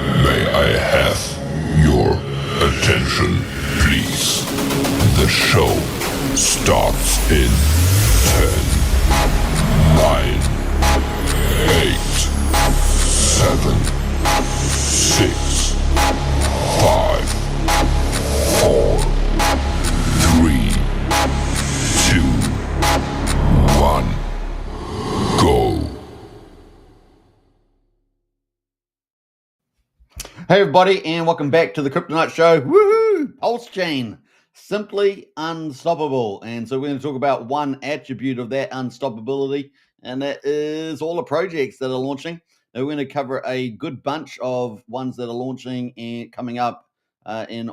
May I have your attention, please? The show starts in 10, 9, 8, 7, 6, 5, 4, 3, 2, 1, go. Hey everybody, and welcome back to the Kryptonite Show. Woohoo! PulseChain, simply unstoppable. And so we're going to talk about one attribute of that unstoppability, and that is all the projects that are launching. And we're going to cover a good bunch of ones that are launching and coming up in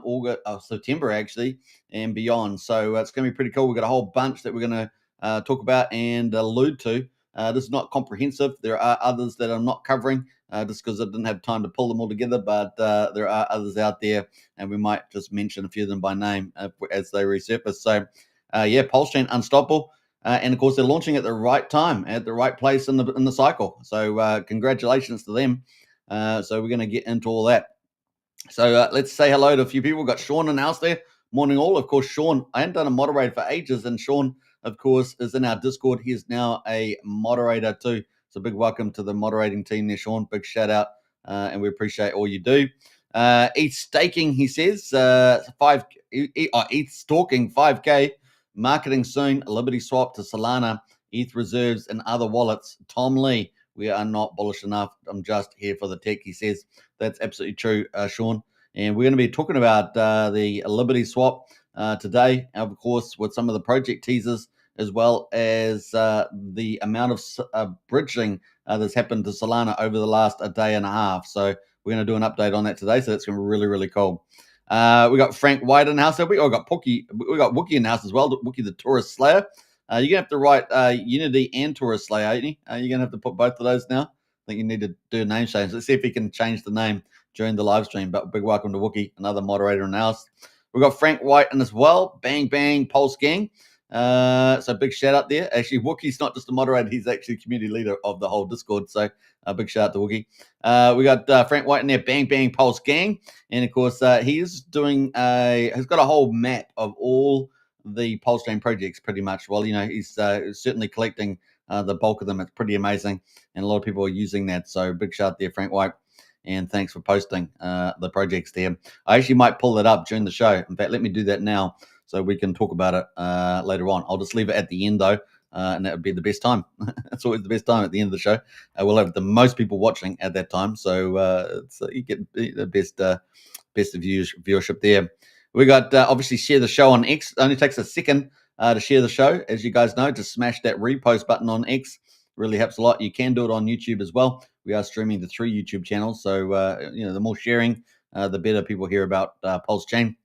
September actually, and beyond. So it's going to be pretty cool. We've got a whole bunch that we're going to talk about and allude to. This is not comprehensive. There are others that I'm not covering. Just because I didn't have time to pull them all together, but there are others out there, and we might just mention a few of them by name as they resurface. So, PulseChain unstoppable, and of course they're launching at the right time, at the right place in the cycle. So, congratulations to them. So we're going to get into all that. So let's say hello to a few people. We've got Sean in the house there. Morning all. Of course, Sean, I hadn't done a moderator for ages, and Sean, of course, is in our Discord. He is now a moderator too. So big welcome to the moderating team there, Sean. Big shout out, and we appreciate all you do. ETH staking, he says, ETH stalking 5K, marketing soon, Liberty swap to Solana, ETH reserves and other wallets. Tom Lee, we are not bullish enough. I'm just here for the tech, he says. That's absolutely true, Sean. And we're going to be talking about the Liberty swap today, of course, with some of the project teasers, as well as the amount of bridging that's happened to Solana over the last a day and a half. So we're going to do an update on that today. So that's going to be really, really cool. We got Frank White in the house. We got Pookie. We got Wookie in the house as well. Wookie the Taurus Slayer. You're going to have to write Unity and Taurus Slayer, ain't you? You're going to have to put both of those now. I think you need to do a name change. Let's see if he can change the name during the live stream. But big welcome to Wookie, another moderator in the house. We've got Frank White in as well. Bang, bang, Pulse Gang. So big shout out there. Actually, Wookie's not just a moderator, he's actually community leader of the whole Discord. So a big shout out to Wookie. We got Frank White in there, Bang Bang Pulse Gang. And of course, he's doing he's got a whole map of all the PulseChain projects pretty much. Well, he's certainly collecting the bulk of them. It's pretty amazing. And a lot of people are using that. So big shout out there, Frank White. And thanks for posting the projects there. I actually might pull that up during the show. In fact, let me do that now, so we can talk about it later on. I'll just leave it at the end, though, and that would be the best time. It's always the best time at the end of the show. We'll have the most people watching at that time, so you get the best viewership there. We got, obviously, share the show on X. It only takes a second to share the show. As you guys know, just smash that repost button on X. Really helps a lot. You can do it on YouTube as well. We are streaming to 3 YouTube channels, so the more sharing, the better people hear about PulseChain.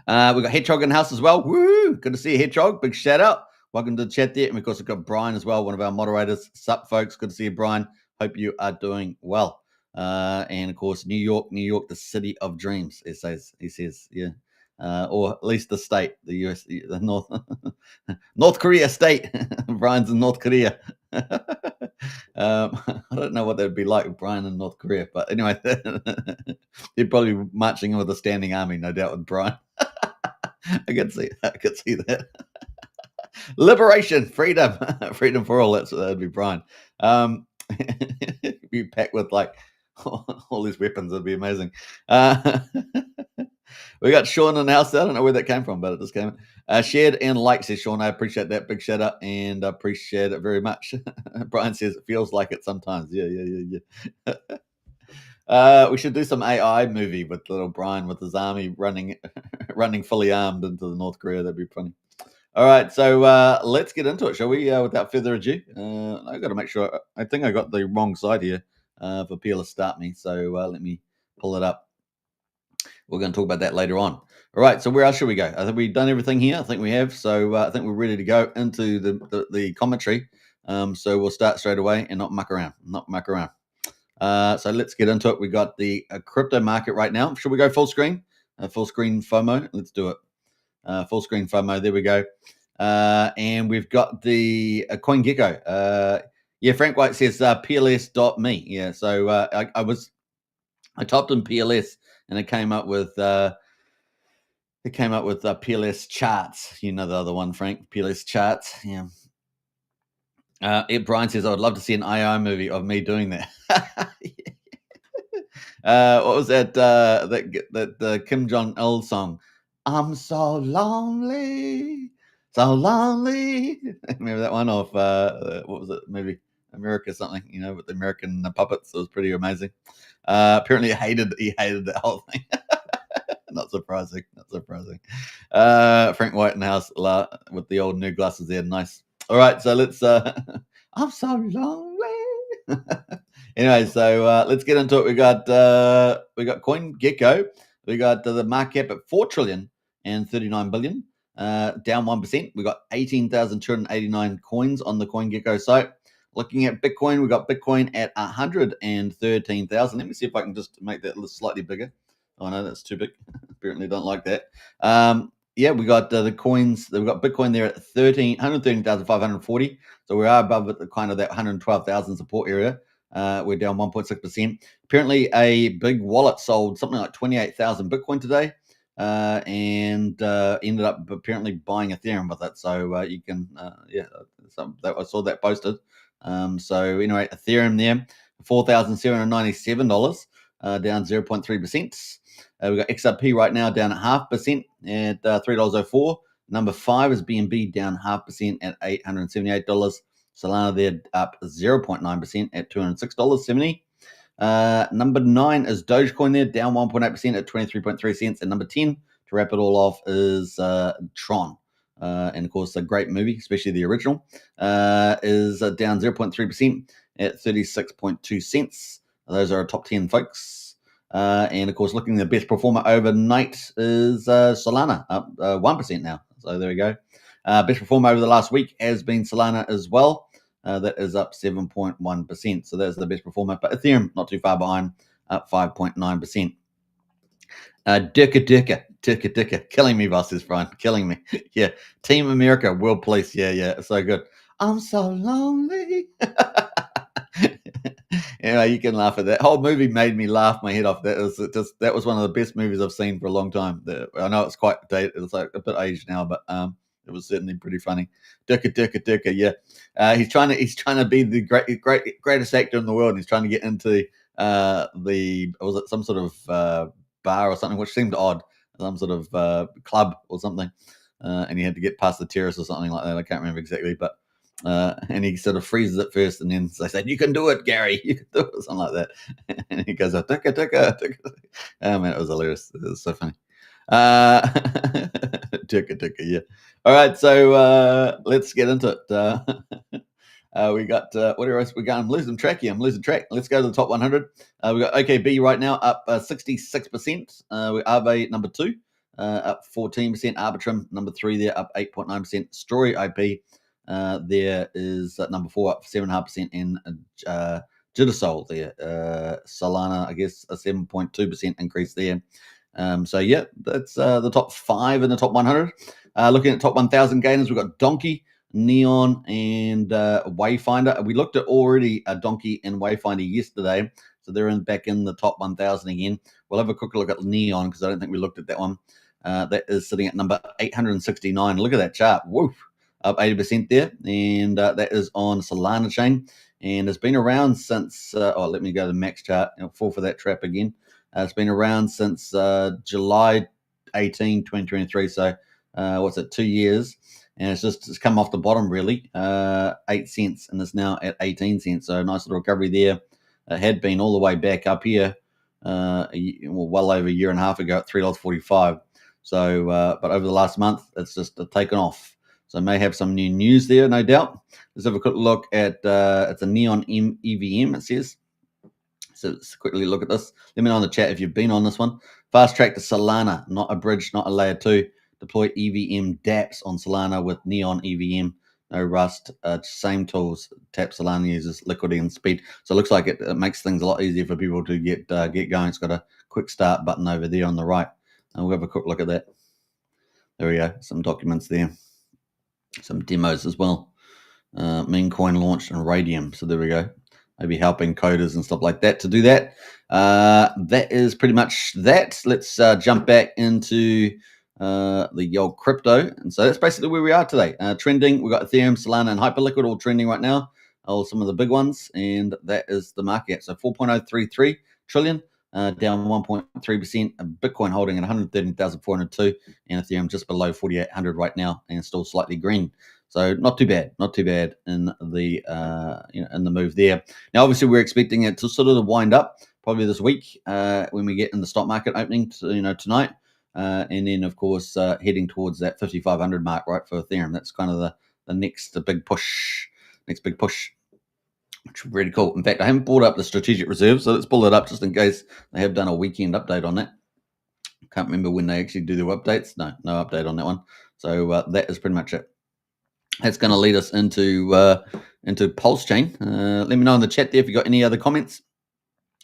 We got Hedgehog in the house as well. Woo! Good to see you, Hedgehog. Big shout out. Welcome to the chat there. And of course, we've got Brian as well, one of our moderators. Sup, folks? Good to see you, Brian. Hope you are doing well. And of course, New York, the city of dreams. He says, yeah. Or at least the state, the US, the North Korea state. Brian's in North Korea. I don't know what that would be like with Brian in North Korea, but anyway, he'd probably be marching in with a standing army, no doubt, with Brian. I could see that. Liberation, freedom for all. That would be Brian. Be packed with like all these weapons. That'd be amazing. We got Sean in the house. I don't know where that came from, but it just came. Shared and liked, says Sean. I appreciate that. Big shout out, and I appreciate it very much. Brian says it feels like it sometimes. Yeah. We should do some AI movie with little Brian with his army running fully armed into the North Korea. That'd be funny. All right, so let's get into it, shall we? Without further ado, I got to make sure. I think I got the wrong side here for people to start me. So let me pull it up. We're going to talk about that later on. All right, so where else should we go? I think we've done everything here. I think we have. So I think we're ready to go into the commentary. So we'll start straight away and not muck around. So let's get into it. We got the crypto market right now. Should we go full screen? Full screen FOMO. Let's do it. Full screen FOMO. There we go. And we've got the CoinGecko. Frank White says PLS.me. Yeah, so I was I typed in PLS and it came up with PLS charts. You know the other one, Frank, PLS charts. Yeah. Brian says, I would love to see an AI movie of me doing that. What was that? That Kim Jong Il song? I'm so lonely, so lonely. Remember that one off? What was it? Maybe America something. With the American puppets. It was pretty amazing. Apparently, he hated that whole thing. Not surprising. Frank Whitehouse with the old new glasses there. Nice. All right, so let's. I'm so lonely. Anyway, so let's get into it. We got CoinGecko. We got the market cap at 4 trillion and 39 billion, down 1%. We got 18,289 coins on the CoinGecko site. Looking at Bitcoin, we got Bitcoin at 113,000. Let me see if I can just make that slightly bigger. Oh no, that's too big. Apparently, don't like that. We got the coins. We've got Bitcoin there at 113,540. So we are above the kind of that 112,000 support area. We're down 1.6%. Apparently, a big wallet sold something like 28,000 Bitcoin today, and ended up apparently buying Ethereum with it. So you can, I saw that posted. So anyway, Ethereum there, $4,797, down 0.3%. We've got XRP right now down at 0.5% at $3.04. Number 5 is BNB down 0.5% at $878. Solana there up 0.9% at $206.70. Number 9 is Dogecoin there, down 1.8% at 23.3 cents. And number 10, to wrap it all off, is Tron. And of course, a great movie, especially the original, is down 0.3% at 36.2 cents. Those are our top 10, folks. And of course, looking at the best performer overnight is Solana, up 1% now. So there we go. Best performer over the last week has been Solana as well. That is up 7.1%. So that's the best performer. But Ethereum, not too far behind, up 5.9%. Durka, killing me, boss, is Brian, killing me. Yeah, Team America, World Police. Yeah, so good. I'm so lonely. Anyway, you can laugh at that. Whole movie made me laugh my head off. That was one of the best movies I've seen for a long time. I know it's quite dated. It's like a bit aged now, but it was certainly pretty funny. Durka, yeah. He's trying to be the greatest actor in the world. And he's trying to get into was it some sort of bar or something, which seemed odd, some sort of club or something, and he had to get past the terrace or something like that. I can't remember exactly, but and he sort of freezes it first, and then they said, "You can do it, Gary. You can do it," or something like that. And he goes, "Durka." Oh man, it was hilarious. It was so funny. Durka, yeah. All right, so let's get into it. We got what else we got? I'm losing track here. Let's go to the top 100. We got OKB right now up 66%. We Aave number 2 up 14%. Arbitrum number 3 there up 8.9%. Story IP there is number 4 up 7.5%, and Jitter there. Solana, I guess, a 7.2% increase there. So yeah, that's the top 5 in the top 100. Looking at top 1,000 gainers, we've got Donkey, Neon, and Wayfinder. We looked at already Donkey and Wayfinder yesterday, so they're back in the top 1,000 again. We'll have a quick look at Neon because I don't think we looked at that one. That is sitting at number 869. Look at that chart. Woof. Up 80% there, and that is on Solana chain, and it's been around since. Let me go to the max chart. Fall for that trap again. It's been around since July 18, 2023. So what's it? 2 years, and it's come off the bottom really. 8 cents, and it's now at 18 cents. So nice little recovery there. It had been all the way back up here, well over a year and a half ago at $3.45. So, but over the last month, it's just taken off. So may have some new news there, no doubt. Let's have a quick look at it's a Neon EVM, it says. So let's quickly look at this. Let me know in the chat if you've been on this one. Fast track to Solana, not a bridge, not a layer 2. Deploy EVM dApps on Solana with Neon EVM. No Rust, same tools. Tap Solana uses liquidity and speed. So it looks like it makes things a lot easier for people to get going. It's got a quick start button over there on the right. And we'll have a quick look at that. There we go. Some documents there. Some demos as well. Meme coin launched in Radium. So there we go. Maybe helping coders and stuff like that to do that. That is pretty much that. Let's jump back into the old crypto. And so that's basically where we are today. Trending, we've got Ethereum, Solana, and Hyperliquid all trending right now. All some of the big ones. And that is the market. So 4.033 trillion, down 1.3%. Bitcoin holding at 113,402. And Ethereum just below 4,800 right now and still slightly green. So not too bad in the in the move there. Now, obviously, we're expecting it to sort of wind up probably this week when we get in the stock market opening, tonight, and then of course heading towards that 5,500 mark, right, for Ethereum. That's kind of the next big push, which is really cool. In fact, I haven't brought up the strategic reserve, so let's pull it up just in case they have done a weekend update on that. Can't remember when they actually do their updates. No update on that one. So that is pretty much it. That's going to lead us into PulseChain. Let me know in the chat there if you got any other comments,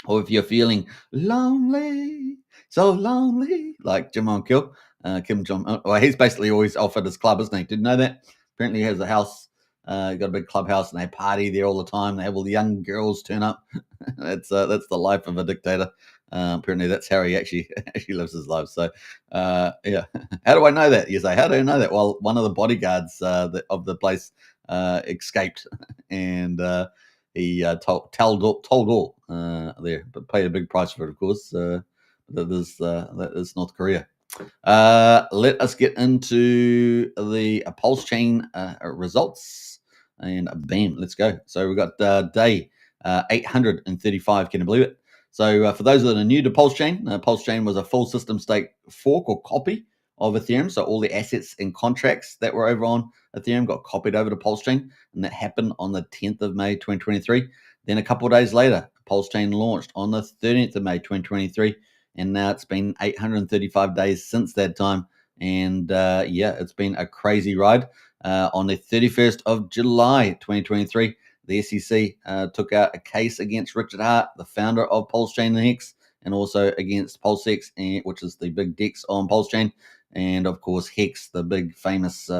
or if you're feeling lonely, so lonely, like Jim on Kill, Kim Jong. Well, he's basically always offered his club, isn't he? Didn't know that. Apparently, he has a house. Got a big clubhouse, and they party there all the time. They have all the young girls turn up. That's the life of a dictator. Apparently, that's how he actually lives his life. So, yeah. How do I know that? You say, how do I know that? Well, one of the bodyguards of the place escaped, and he told all there, but paid a big price for it, of course. That is North Korea. Let us get into the PulseChain results, and bam, let's go. So we've got day 835. Can you believe it? So for those that are new to PulseChain, PulseChain was a full system stake fork or copy of Ethereum. So all the assets and contracts that were over on Ethereum got copied over to PulseChain, and that happened on the 10th of May 2023. Then a couple of days later, PulseChain launched on the 13th of May 2023, and now it's been 835 days since that time. And yeah, it's been a crazy ride. On the 31st of July 2023, the SEC took out a case against Richard Hart, the founder of PulseChain and Hex, and also against PulseX, which is the big DEX on PulseChain, and of course Hex, the big famous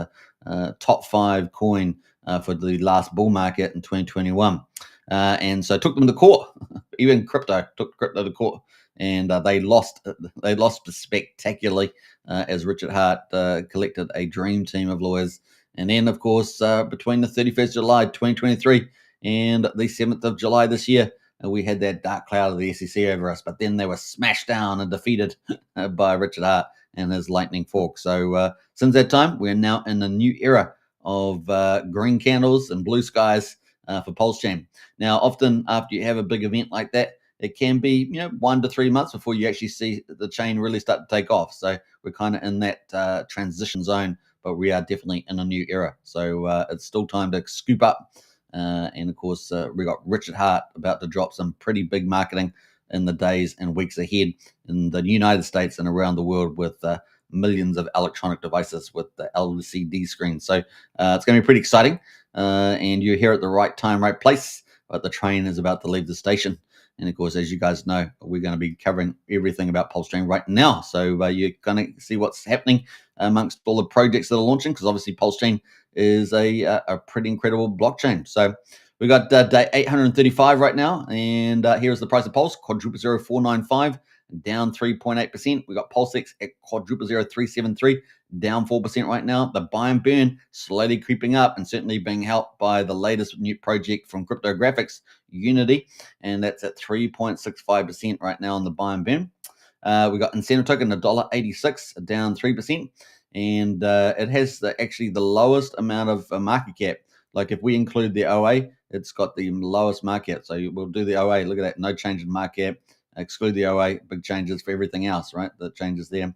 top 5 coin for the last bull market in 2021. And so took them to court. Even crypto took crypto to court, and they lost spectacularly as Richard Hart collected a dream team of lawyers. And then, of course, between the 31st of July 2023 and the 7th of July this year, we had that dark cloud of the SEC over us. But then they were smashed down and defeated by Richard Hart and his lightning fork. So since that time, we're now in a new era of green candles and blue skies for PulseChain. Now, often after you have a big event like that, it can be 1 to 3 months before you actually see the chain really start to take off. So we're kind of in that transition zone, but we are definitely in a new era. So it's still time to scoop up. And of course, we got Richard Hart about to drop some pretty big marketing in the days and weeks ahead in the United States and around the world with millions of electronic devices with the LCD screen. So it's going to be pretty exciting. And you're here at the right time, right place. But the train is about to leave the station. And of course, as you guys know, we're going to be covering everything about PulseChain right now. So you're going to see what's happening amongst all the projects that are launching, because obviously PulseChain is a pretty incredible blockchain. So we got day 835 right now, and here's the price of Pulse, quadruple 0495, down 3.8%. We got PulseX at quadruple 0373, down 4% right now. The buy and burn slowly creeping up, and certainly being helped by the latest new project from cryptographics, Unity, and that's at 3.65% right now on the buy and burn. We got incentive token $1.86, down 3%, and it has actually the lowest amount of market cap. Like if we include the OA, it's got the lowest market cap. So we'll do the OA. Look at that, no change in market cap. Exclude the OA, big changes for everything else, right? The changes there.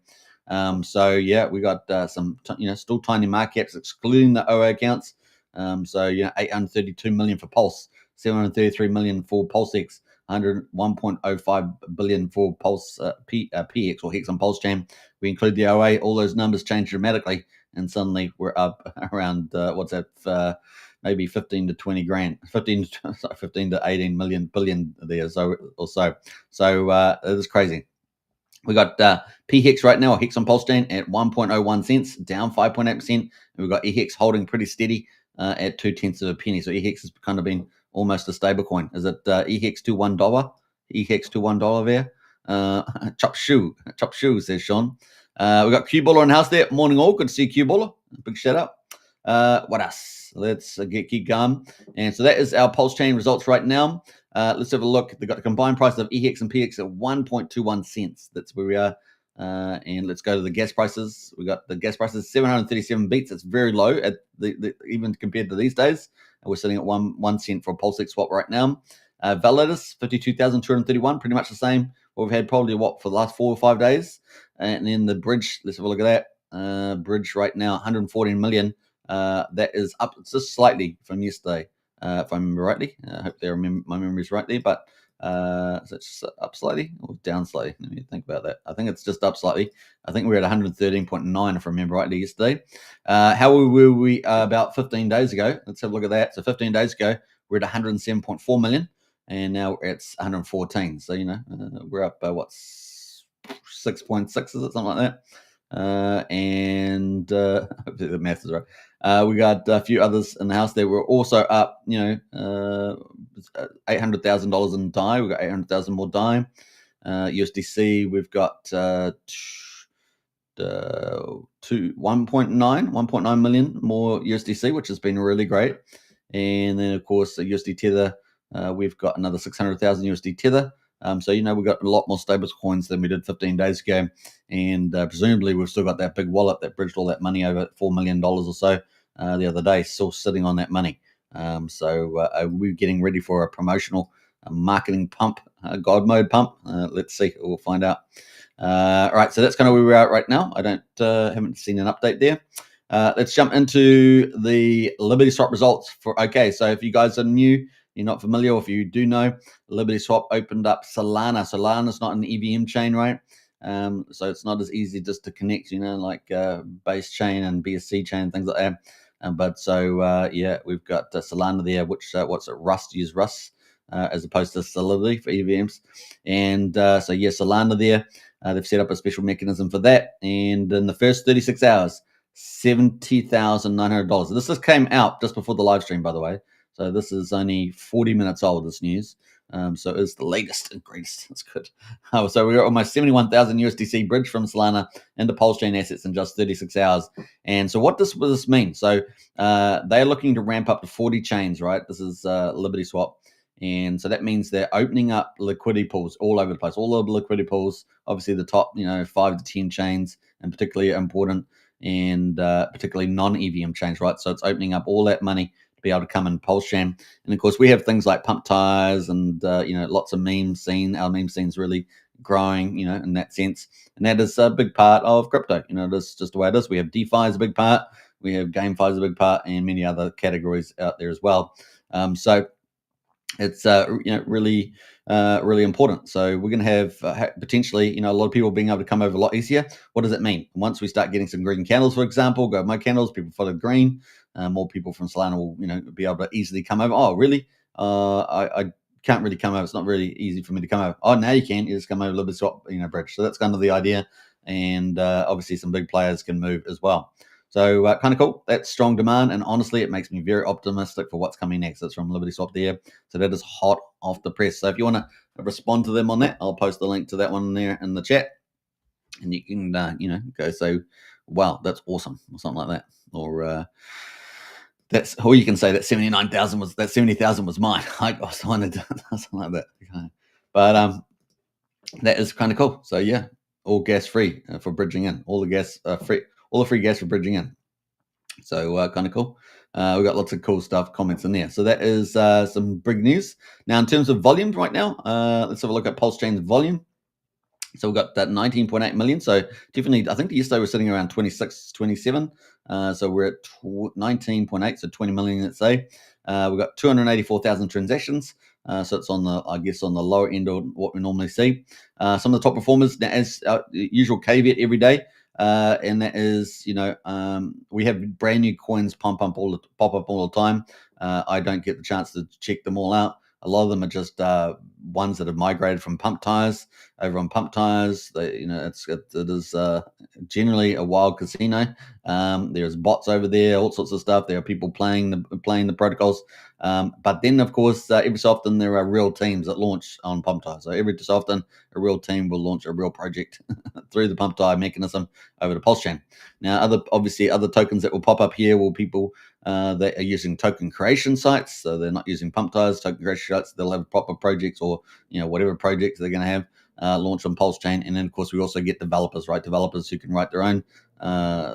So yeah, we got some, still tiny market caps, excluding the OA accounts. So 832 million for Pulse, 733 million for PulseX, 101.05 billion for Pulse PX or Hex on PulseChain. We include the OA, all those numbers change dramatically, and suddenly we're up around maybe 15 to 20 grand, 15 to 18 million billion there, so it is crazy. We got PHEX right now, or Hex on PulseChain, at 1.01 cents, down 5.8%. And we've got EHEX holding pretty steady at 0.2 of a penny. So EHEX has kind of been almost a stable coin. Is it EHEX to $1? EHEX to $1 there. Chop shoe, says Sean. We got Q Baller in house there. Morning all. Good to see Q Baller. Big shout out. What else? Let's keep going. And so that is our PulseChain results right now. Let's have a look. They've got the combined price of EHEX and PX at 1.21 cents. That's where we are. And let's go to the gas prices. We got the gas prices 737 beats. It's very low at the even compared to these days. We're sitting at 1 cent for a PulseX swap right now. Validators 52,231, pretty much the same. What we've had probably for the last 4 or 5 days. And then the bridge, let's have a look at that. Bridge right now 114 million. That is up just slightly from yesterday, if I remember rightly. Hopefully my memory is right there, but is it just up slightly or down slightly? Let me think about that. I think it's just up slightly. I think we're at 113.9 if I remember rightly yesterday. How were we about 15 days ago? Let's have a look at that. So 15 days ago, we're at 107.4 million, and now it's 114. So, we're up by 6.6, is it something like that? And hopefully the math is right. We got a few others in the house there. We're also up, $800,000 in DAI. We've got 800,000 more DAI. USDC, we've got 1.9 million more USDC, which has been really great. And then, of course, the USD Tether, we've got another 600,000 USD Tether. So, we've got a lot more stable coins than we did 15 days ago. And presumably we've still got that big wallet that bridged all that money over $4 million or so the other day, still sitting on that money. So we're getting ready for a promotional marketing pump, God mode pump. Let's see. We'll find out. All right. So that's kind of where we're at right now. I haven't seen an update there. Let's jump into the Liberty Swap results okay. So if you guys are new, you're not familiar, or if you do know, Liberty Swap opened up Solana. Solana's not an EVM chain, right? So it's not as easy just to connect, like base chain and BSC chain, things like that. But we've got Solana there, which Rust, use Rust as opposed to Solidity for EVMs. And Solana there, they've set up a special mechanism for that. And in the first 36 hours, $70,900. This just came out just before the live stream, by the way. So this is only 40 minutes old, this news. So it's the latest and greatest. That's good. So we got almost 71,000 USDC bridge from Solana into PulseChain assets in just 36 hours. And so what does this mean? So they're looking to ramp up to 40 chains, right? This is Liberty Swap. And so that means they're opening up liquidity pools all over the place. All of the liquidity pools, obviously the top, 5 to 10 chains, and particularly important, and particularly non-EVM chains, right? So it's opening up all that money be able to come in PulseChain. And of course we have things like pump tires and lots of meme scene. Our meme scene's really growing, in that sense, and that is a big part of crypto. That's just the way it is. We have DeFi is a big part, we have GameFi is a big part, and many other categories out there as well. So it's really important. So we're going to have potentially a lot of people being able to come over a lot easier. What does it mean? Once we start getting some green candles, for example, go my candles, people follow green, more people from Solana will be able to easily come over. Oh really? I can't really come over. It's not really easy for me to come over. Oh, now you can. You just come over Liberty Swap bridge. So that's kind of the idea. And obviously some big players can move as well. So kind of cool. That's strong demand, and honestly, it makes me very optimistic for what's coming next. It's from Liberty Swap there. So that is hot off the press. So if you want to respond to them on that, I'll post the link to that one there in the chat, and you can go say, "Wow, that's awesome," or something like that, or you can say that 70,000 was mine. I wanted something like that. Okay. But that is kind of cool. So yeah, all gas free for bridging in. All the gas free. All the free gas for bridging in. So kind of cool. We got lots of cool stuff, comments in there. So that is some big news. Now, in terms of volume right now, let's have a look at PulseChain's volume. So we've got that 19.8 million. So definitely, I think yesterday we're sitting around 26, 27. So we're at 19.8, so 20 million, let's say. We've got 284,000 transactions. So it's on the lower end of what we normally see. Some of the top performers, now, as usual caveat every day, and that is, we have brand new coins pop up all the time. I don't get the chance to check them all out. A lot of them are just ones that have migrated from pump tires. over on Pump Tires. It is generally a wild casino. There's bots over there, all sorts of stuff. There are people playing the protocols. But then, of course, every so often there are real teams that launch on Pump Tires. So every so often a real team will launch a real project through the Pump Tire mechanism over to PulseChain. Now, other tokens that will pop up here will people that are using token creation sites. So they're not using Pump Tires, token creation sites. They'll have proper projects or whatever projects they're going to have launched on PulseChain. And then, of course, we also get developers, right? Developers who can write their own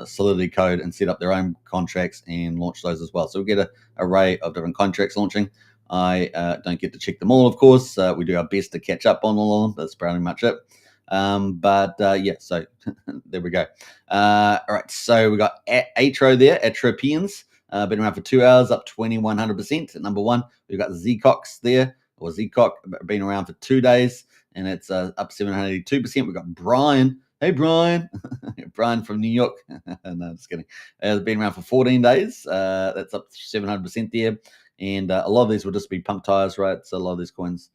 Solidity code and set up their own contracts and launch those as well. So we get an array of different contracts launching. I don't get to check them all, of course. We do our best to catch up on all of them. That's pretty much it. So there we go. All right, so we got Atro there, Atropians, been around for 2 hours, up 2100% at number one. We've got Zcox there, or Zcock, been around for 2 days, and it's up 782%. We've got Brian. Hey, Brian. Brian from New York. No, just kidding. It's been around for 14 days. That's up 700% there. And a lot of these will just be pump tires, right? So a lot of these coins,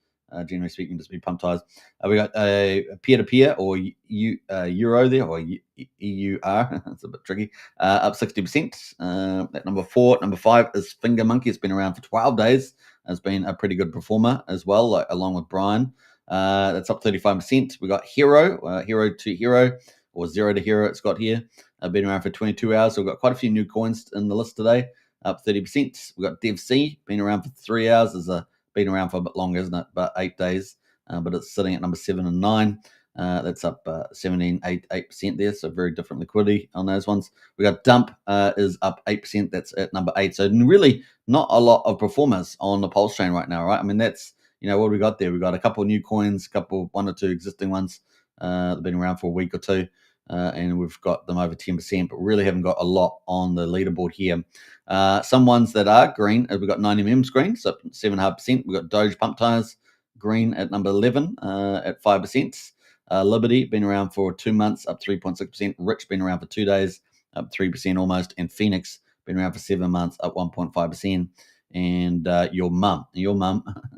generally speaking, just be pump tires. We got a peer-to-peer or Euro there, or EUR. It's a bit tricky. Up 60%. At number 4. Number 5 is Finger Monkey. It's been around for 12 days. It's been a pretty good performer as well, along with Brian. That's up 35%. We got Hero, Hero to Hero, or Zero to Hero. It's got here. Been around for 22 hours. So we've got quite a few new coins in the list today. Up 30%. We've got DevC, been around for 3 hours. Been around for a bit longer, isn't it? About 8 days. But it's sitting at number 7 and 9. That's up 17.88% there. So very different liquidity on those ones. We got Dump is up 8%. That's at number 8. So really not a lot of performers on the PulseChain right now, right? I mean, that's what we got there. We got a couple of new coins, one or two existing ones that have been around for a week or two, and we've got them over 10%, but really haven't got a lot on the leaderboard here. Some ones that are green, we've got 90mm green, so 7.5%. We've got Doge Pump Tires green at number 11 at 5%. Liberty been around for 2 months, up 3.6%. Rich been around for 2 days, up 3% almost. And Phoenix been around for 7 months, up 1.5%. And your mum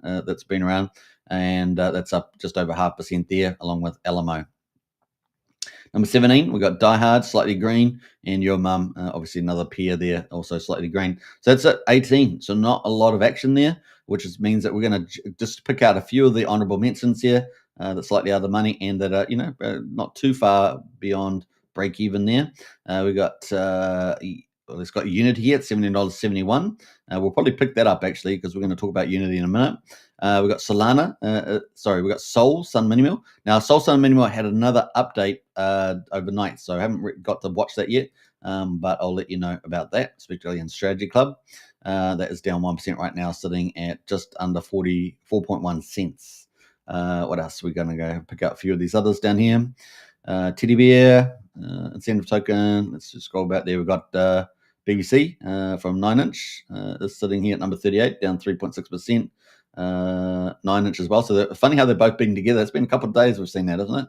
that's been around, and that's up just over 0.5% there, along with Alamo. Number 17, we've got Die Hard, slightly green, and your mum, obviously another peer there, also slightly green. So that's at 18. So not a lot of action there, which means that we're going to just pick out a few of the honorable mentions here that's slightly out of the money and that are not too far beyond break even there. We got it's got Unity here at $17.71. We'll probably pick that up actually because we're going to talk about Unity in a minute. We've got Solana. We've got Sol Sun Minimal. Now, Sol Sun Minimal had another update overnight, so I haven't got to watch that yet. But I'll let you know about that, especially in Strategy Club. That is down 1% right now, sitting at just under 44.1 cents. What else? We're going to go pick out a few of these others down here. Teddy Bear, incentive token. Let's just scroll back there. We've got BBC from 9inch is sitting here at number 38, down 3.6%. 9inch as well. So funny how they're both been together. It's been a couple of days we've seen that, isn't it?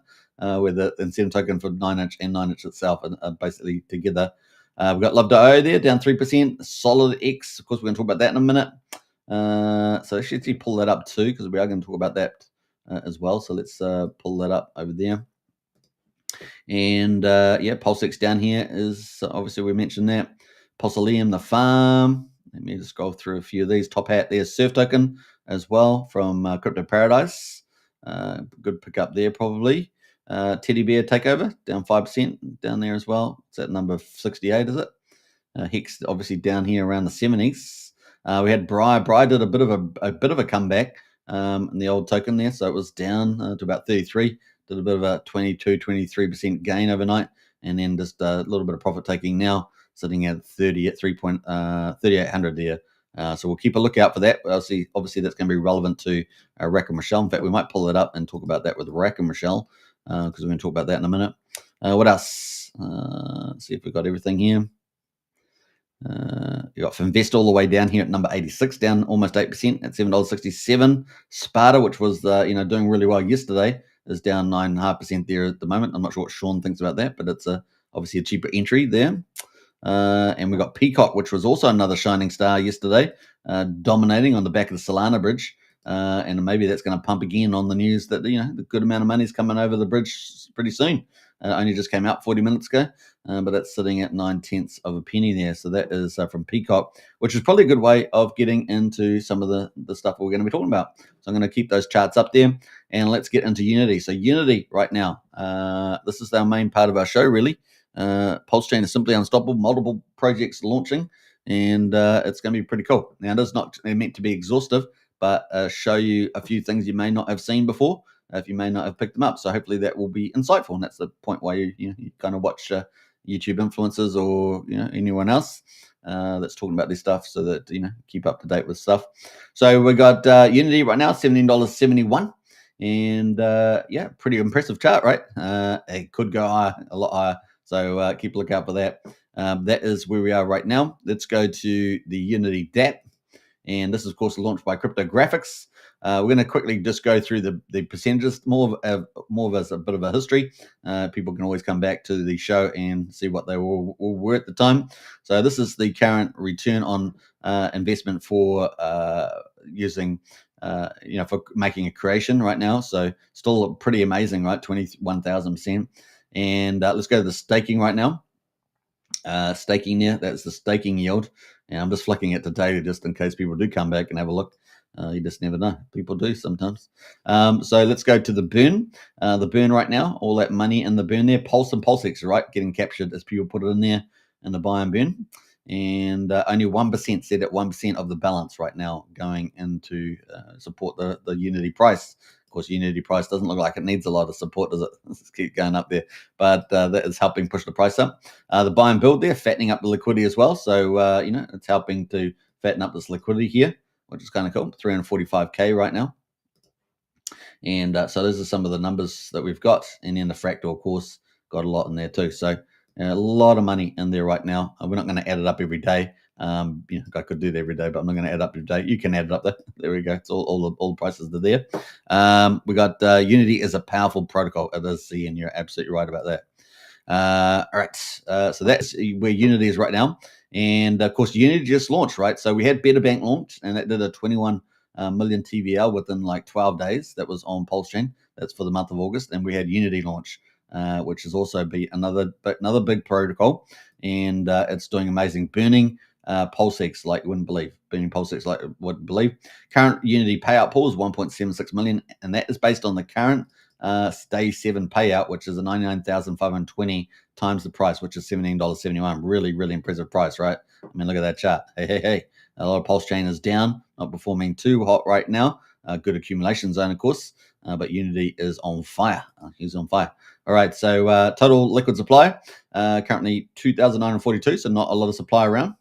Where the incentive token for 9inch and 9inch itself are basically together. We've got Love.io there, down 3%. Solid X, of course, we're going to talk about that in a minute. So I should actually pull that up too, because we are going to talk about that as well. So let's pull that up over there. And PulseX down here is obviously we mentioned that. Pulsalium, the farm. Let me just scroll through a few of these. Top Hat, there's Surf Token as well from Crypto Paradise. Good pickup there, probably. Teddy Bear Takeover, down 5% down there as well. It's at number 68, is it? Hex, obviously down here around the 70s. We had Bri. Bri did a bit of a comeback in the old token there, so it was down to about 33. Did a bit of a 23% gain overnight, and then just a little bit of profit taking now, sitting at 3,800 there. So we'll keep a lookout for that. Obviously that's going to be relevant to Rack and Michelle. In fact, we might pull it up and talk about that with Rack and Michelle because we're going to talk about that in a minute. What else? Let's see if we've got everything here. You got Finvest all the way down here at number 86, down almost 8% at $7.67. Sparta, which was doing really well yesterday, is down 9.5% there at the moment. I'm not sure what Sean thinks about that, but it's obviously a cheaper entry there. And we got Peacock, which was also another shining star yesterday, dominating on the back of the Solana bridge. and maybe that's going to pump again on the news that the good amount of money is coming over the bridge pretty soon. Only just came out 40 minutes ago, but it's sitting at 9/10 of a penny there. So that is from Peacock, which is probably a good way of getting into some of the stuff we're going to be talking about. So I'm going to keep those charts up there, and let's get into Unity. So Unity right now, this is our main part of our show, really. PulseChain is simply unstoppable, multiple projects launching, and it's going to be pretty cool. Now, it's not meant to be exhaustive, but show you a few things you may not have seen before, if you may not have picked them up. So hopefully that will be insightful, and that's the point why you kind of watch YouTube influencers or anyone else that's talking about this stuff, so that keep up to date with stuff. So we got Unity right now, $17.71, and pretty impressive chart, right? It could go higher, a lot higher. So keep a lookout for that. That is where we are right now. Let's go to the Unity DApp. And this is, of course, launched by Cryptographics. We're going to quickly just go through the percentages, more of as a bit of a history. People can always come back to the show and see what they all were at the time. So this is the current return on investment for using, for making a creation right now. So still pretty amazing, right? 21,000%. And let's go to the staking right now. Staking there, that's the staking yield. And I'm just flicking it to daily just in case people do come back and have a look. You just never know. People do sometimes. So let's go to the burn. The burn right now, all that money in the burn there. Pulse and PulseX, right, getting captured as people put it in there in the buy and burn. And only 1%, set at 1% of the balance right now going into support the Unity price. Of course, Unity price doesn't look like it needs a lot of support, does it? Let's keep going up there. But that is helping push the price up. The buy and build there, fattening up the liquidity as well. So, it's helping to fatten up this liquidity here, which is kind of cool. 345K right now. And so those are some of the numbers that we've got. And then the fractal, of course, got a lot in there too. So a lot of money in there right now. We're not going to add it up every day. I could do that every day, but I'm not going to add it up every day. You can add it up there. There we go. It's all the prices are there. We got Unity is a powerful protocol. It is, and you're absolutely right about that. All right. So that's where Unity is right now. And of course, Unity just launched, right? So we had Better Bank launch, and that did a 21 million TVL within like 12 days. That was on PulseChain. That's for the month of August. And we had Unity launch, which is also be another big protocol, and it's doing amazing. Burning PulseX like you wouldn't believe. Burning PulseX like you wouldn't believe. Current Unity payout pool is 1.76 million, and that is based on the current day 7 payout, which is a 99,520 times the price, which is $17.71. Really, really impressive price, right? I mean, look at that chart. Hey. A lot of PulseChain is down, not performing too hot right now. Good accumulation zone, of course, but Unity is on fire. He's on fire. All right, so total liquid supply, currently 2,942, so not a lot of supply around.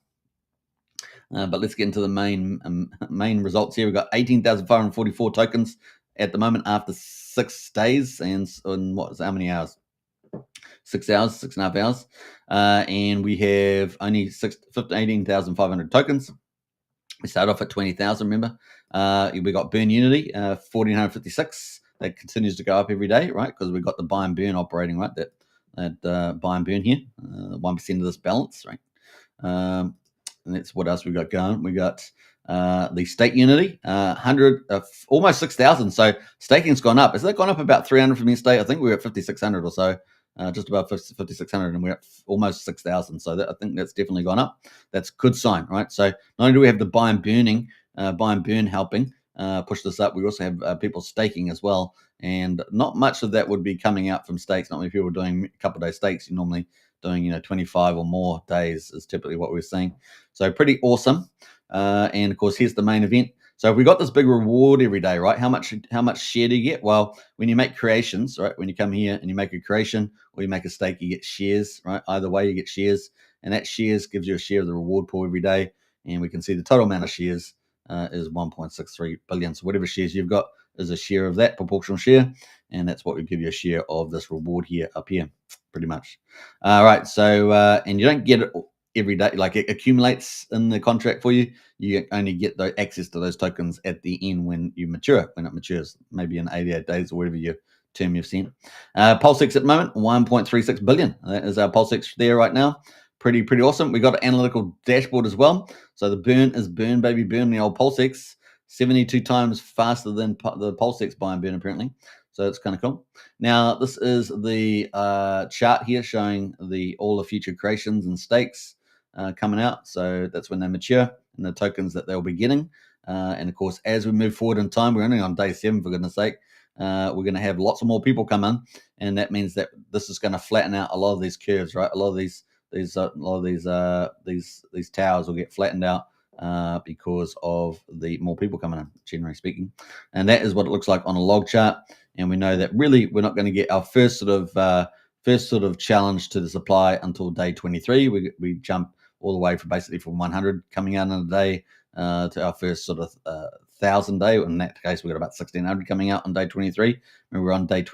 But let's get into the main results here. We've got 18,544 tokens at the moment after 6 days, and how many hours? 6 hours, 6.5 hours. And we have only 18,500 tokens. We started off at 20,000, remember? We got Burn Unity, 1,456. That continues to go up every day, right? Because we've got the buy and burn operating, right? That buy and burn here, 1% of this balance, right? And that's what else we got going. We got the stake Unity, almost 6,000. So staking's gone up. Has that gone up about 300 from your stake? I think we were at 5,600 or so. Just about 5,600, and we're at almost 6,000. So I think that's definitely gone up. That's a good sign, right? So not only do we have the buy and burn helping push this up, we also have people staking as well. And not much of that would be coming out from stakes. Not many people are doing a couple of days stakes. You're normally doing 25 or more days is typically what we're seeing. So pretty awesome. And of course, here's the main event. So we got this big reward every day, right? How much share do you get? Well, when you make creations, right? When you come here and you make a creation or you make a stake, you get shares, right? Either way, you get shares, and that shares gives you a share of the reward pool every day. And we can see the total amount of shares is 1.63 billion. So whatever shares you've got is a share of that proportional share, and that's what we give you a share of this reward here up here, pretty much. All right. So and you don't get it every day, like it accumulates in the contract for you. You only get the access to those tokens at the end when it matures, maybe in 88 days or whatever your term you've sent. PulseX at the moment, 1.36 billion. That is our PulseX there right now. Pretty awesome. We got an analytical dashboard as well. So the burn is burn, baby, burn the old PulseX. 72 times faster than the PulseX buy and burn, apparently. So it's kind of cool. Now, this is the chart here showing all the future creations and stakes coming out. So that's when they mature and the tokens that they'll be getting. And of course, as we move forward in time, we're only on day 7, for goodness sake. We're going to have lots of more people come in, and that means that this is going to flatten out a lot of these curves, right? A lot of these towers will get flattened out because of the more people coming in, generally speaking. And that is what it looks like on a log chart. And we know that really we're not going to get our first sort of challenge to the supply until day 23. We jump all the way from 100 coming out in a day to our first sort of 1,000 day. In that case, we got about 1,600 coming out on day 23. And we're on day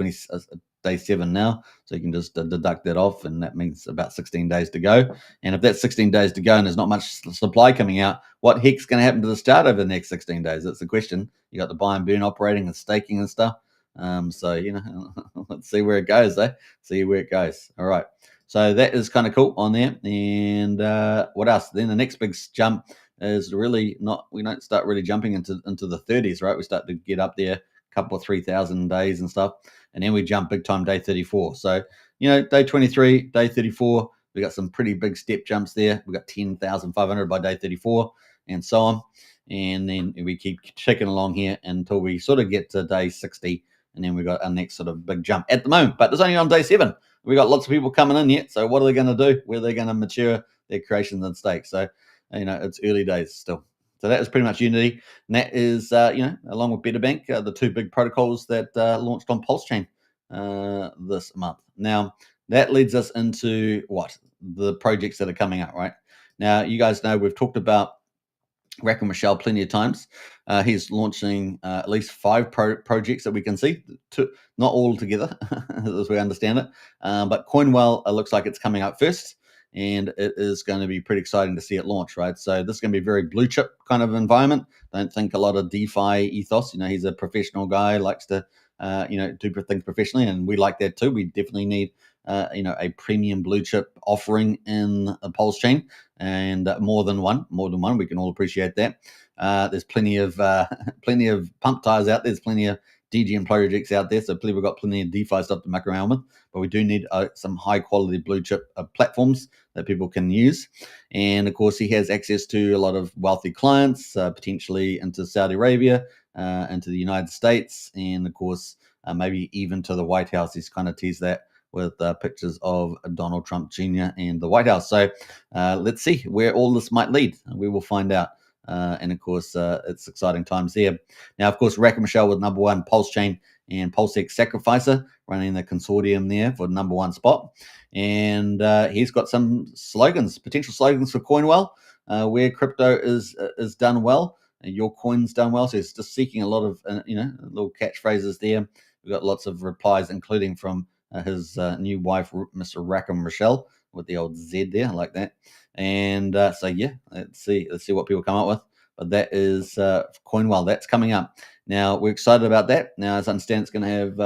7 now, so you can just deduct that off, and that means about 16 days to go. And if that's 16 days to go and there's not much supply coming out, what heck's going to happen to the start over the next 16 days? That's the question. You got the buy and burn operating and staking and stuff. So let's see where it goes. See where it goes. All right. So that is kind of cool on there. And what else? Then the next big jump is really not. We don't start really jumping into the 30s, right? We start to get up there, a couple of 3,000 days and stuff. And then we jump big time day 34. So, day 23, day 34, we got some pretty big step jumps there. We got 10,500 by day 34 and so on. And then we keep ticking along here until we sort of get to day 60. And then we got our next sort of big jump at the moment. But it's only on day 7. We got lots of people coming in yet. So what are they going to do? Where are they going to mature their creations and stakes? So, it's early days still. So that is pretty much Unity, and that is, along with Betterbank, the 2 big protocols that launched on PulseChain this month. Now, that leads us into the projects that are coming out, right? Now, you guys know we've talked about Rack and Michelle plenty of times. He's launching at least 5 projects that we can see, not all together, as we understand it. But Coinwell looks like it's coming out first. And it is going to be pretty exciting to see it launch, right? So this is going to be a very blue chip kind of environment. Don't think a lot of DeFi ethos. He's a professional guy, likes to, do things professionally, and we like that too. We definitely need, a premium blue chip offering in a PulseChain, and more than one. We can all appreciate that. There's plenty of pump tires out there. There's plenty of DGM projects out there, so we've got plenty of DeFi stuff to muck around with, but we do need some high quality blue chip platforms that people can use. And of course, he has access to a lot of wealthy clients, potentially into Saudi Arabia, into the United States, and of course, maybe even to the White House. He's kind of teased that with pictures of Donald Trump Jr. and the White House. So let's see where all this might lead. We will find out. And of course, it's exciting times there. Now, of course, Rack and Michelle with number 1 PulseChain and PulseX Sacrificer running the consortium there for number 1 spot. And he's got some potential slogans for Coinwell, where crypto is done well, and your coin's done well. So he's just seeking a lot of little catchphrases there. We've got lots of replies, including from his new wife, Mr. Rack and Michelle, with the old Z there, I like that. And let's see what people come up with. But that is Coinwell. That's coming up. Now, we're excited about that. Now, as I understand, it's going to have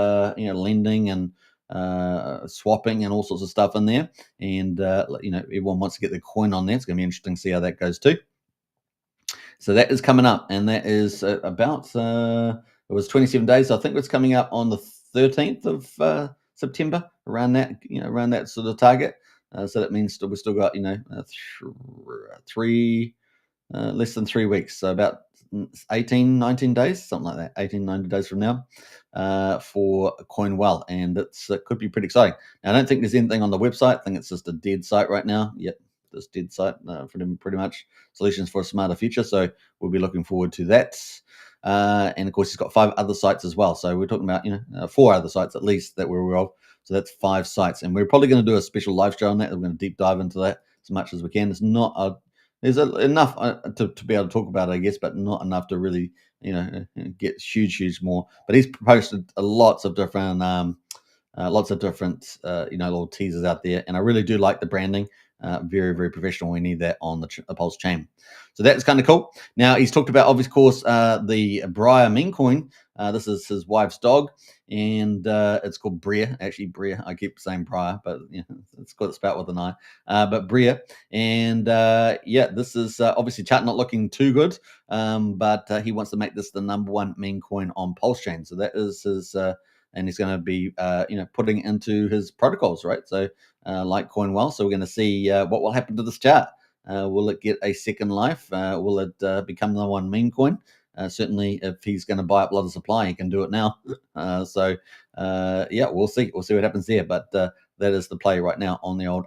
lending and swapping and all sorts of stuff in there. And everyone wants to get their coin on there. It's going to be interesting to see how that goes too. So that is coming up, and that is about it was 27 days. So I think it's coming up on the 13th of September, around that sort of target. So that means we've still got less than 3 weeks, so about 19 days, something like that, 90 days from now, for Coinwell, and it could be pretty exciting. Now, I don't think there's anything on the website. I think it's just a dead site right now. Yep, this dead site for them, pretty much solutions for a smarter future. So we'll be looking forward to that. And of course, he's got 5 other sites as well. So we're talking about 4 other sites at least that we're aware of. So that's 5 sites, and we're probably going to do a special live show on that. We're going to deep dive into that as much as we can. It's not there's enough to be able to talk about it, I guess, but not enough to really get huge more. But he's posted lots of different little teasers out there, and I really do like the branding. Very, very professional. We need that on the Pulse chain. So that's kind of cool. Now, he's talked about, of course, the Briar meme coin. This is his wife's dog, and it's called Bria. Actually, Bria. I keep saying Briar, but it's got spelled with an I. But Bria. And this is obviously chart not looking too good, but he wants to make this the #1 meme coin on PulseChain. So that is his, and he's going to be putting into his protocols, right? So like CoinWell. So we're going to see what will happen to this chart. Will it get a second life? Will it become the #1 meme coin? Certainly, if he's going to buy up a lot of supply, he can do it now. We'll see. We'll see what happens there. But that is the play right now on the old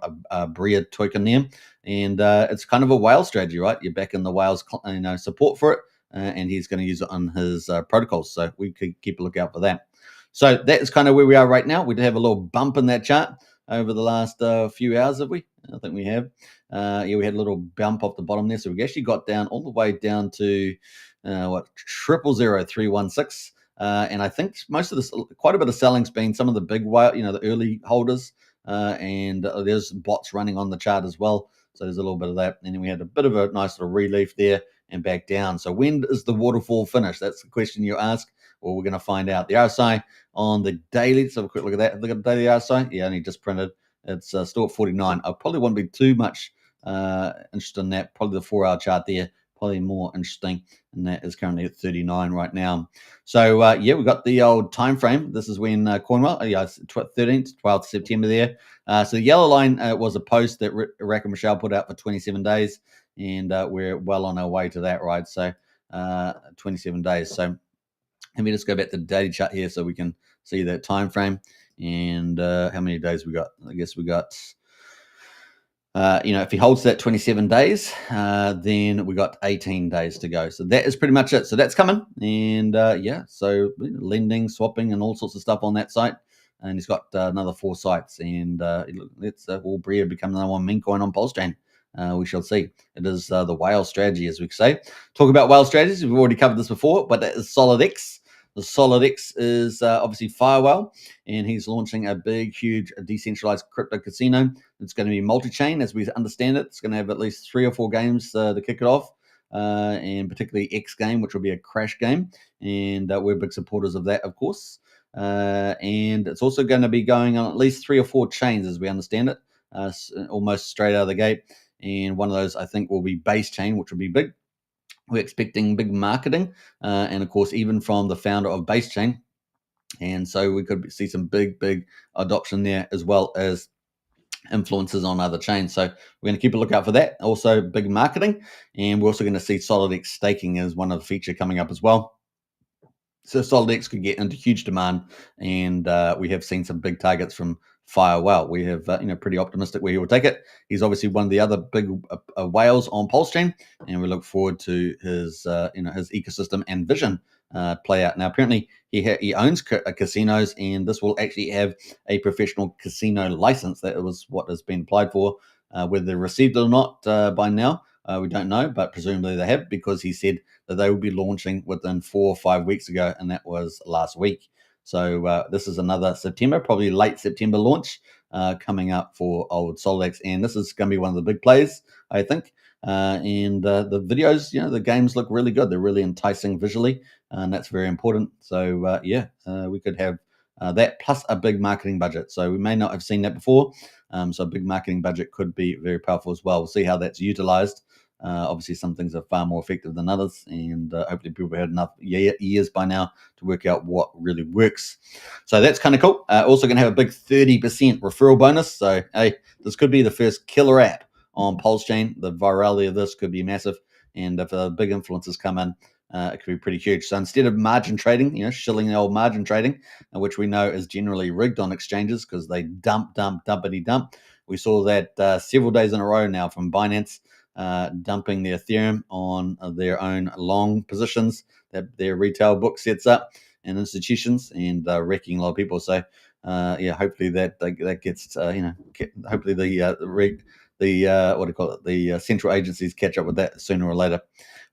Bria token there. And it's kind of a whale strategy, right? You're back in the whales, support for it, and he's going to use it on his protocols. So we could keep a lookout for that. So that is kind of where we are right now. We did have a little bump in that chart over the last few hours, have we? I think we have. We had a little bump off the bottom there. So we actually got down all the way down to 000316. And I think most of this, quite a bit of selling's been some of the big whale, the early holders. And there's bots running on the chart as well. So there's a little bit of that. And then we had a bit of a nice little relief there and back down. So when is the waterfall finish? That's the question you ask. Well, we're going to find out. The RSI on the daily, let's have a quick look at that. Look at the daily RSI. Yeah, only just printed. It's still at 49. I probably wouldn't be too much interested in that. Probably the 4-hour chart there, probably more interesting. And that is currently at 39 right now. So, we've got the old time frame. This is when CoinWell, 13th, 12th September there. So the yellow line was a post that Rack and Michelle put out for 27 days. And we're well on our way to that, right? So 27 days. So let me just go back to the daily chart here so we can see that time frame and how many days we got. I guess we got, if he holds that 27 days, then we got 18 days to go. So that is pretty much it. So that's coming. And so lending, swapping, and all sorts of stuff on that site. And he's got another 4 sites. And let's will Bria become the #1 meme coin on PulseChain. We shall see. It is the whale strategy, as we say. Talk about whale strategies. We've already covered this before, but that is SolidX. The SolidX is obviously Firewell, and he's launching a big, huge, decentralized crypto casino. It's going to be multi-chain, as we understand it. It's going to have at least 3 or 4 games to kick it off, and particularly X game, which will be a crash game. And we're big supporters of that, of course. And it's also going to be going on at least 3 or 4 chains, as we understand it, almost straight out of the gate. And one of those, I think, will be base chain, which will be big. We're expecting big marketing, and of course, even from the founder of Base Chain. And so we could see some big, big adoption there, as well as influences on other chains. So we're going to keep a lookout for that. Also, big marketing. And we're also going to see SolidX staking as one of the feature coming up as well. So SolidX could get into huge demand, and we have seen some big targets from Firewell. We have, pretty optimistic where he will take it. He's obviously one of the other big whales on PulseChain, and we look forward to his, his ecosystem and vision play out. Now, apparently, he owns casinos, and this will actually have a professional casino license. That was what has been applied for. Whether they received it or not by now, we don't know, but presumably they have, because he said that they will be launching within 4 or 5 weeks ago, and that was last week. So this is another September, probably late September launch coming up for old SolidX, and this is going to be one of the big plays, I think. And the videos, the games look really good. They're really enticing visually, and that's very important. So we could have that plus a big marketing budget. So we may not have seen that before. So a big marketing budget could be very powerful as well. We'll see how that's utilized. Obviously, some things are far more effective than others, and hopefully people have had enough years by now to work out what really works. So that's kind of cool. Also going to have a big 30% referral bonus. So, hey, this could be the first killer app on PulseChain. The virality of this could be massive, and if big influencers come in, it could be pretty huge. So instead of margin trading, shilling the old margin trading, which we know is generally rigged on exchanges because they dump, we saw that several days in a row now from Binance, dumping the Ethereum on their own long positions that their retail book sets up and institutions, and wrecking a lot of people. So hopefully that gets hopefully the central agencies catch up with that sooner or later.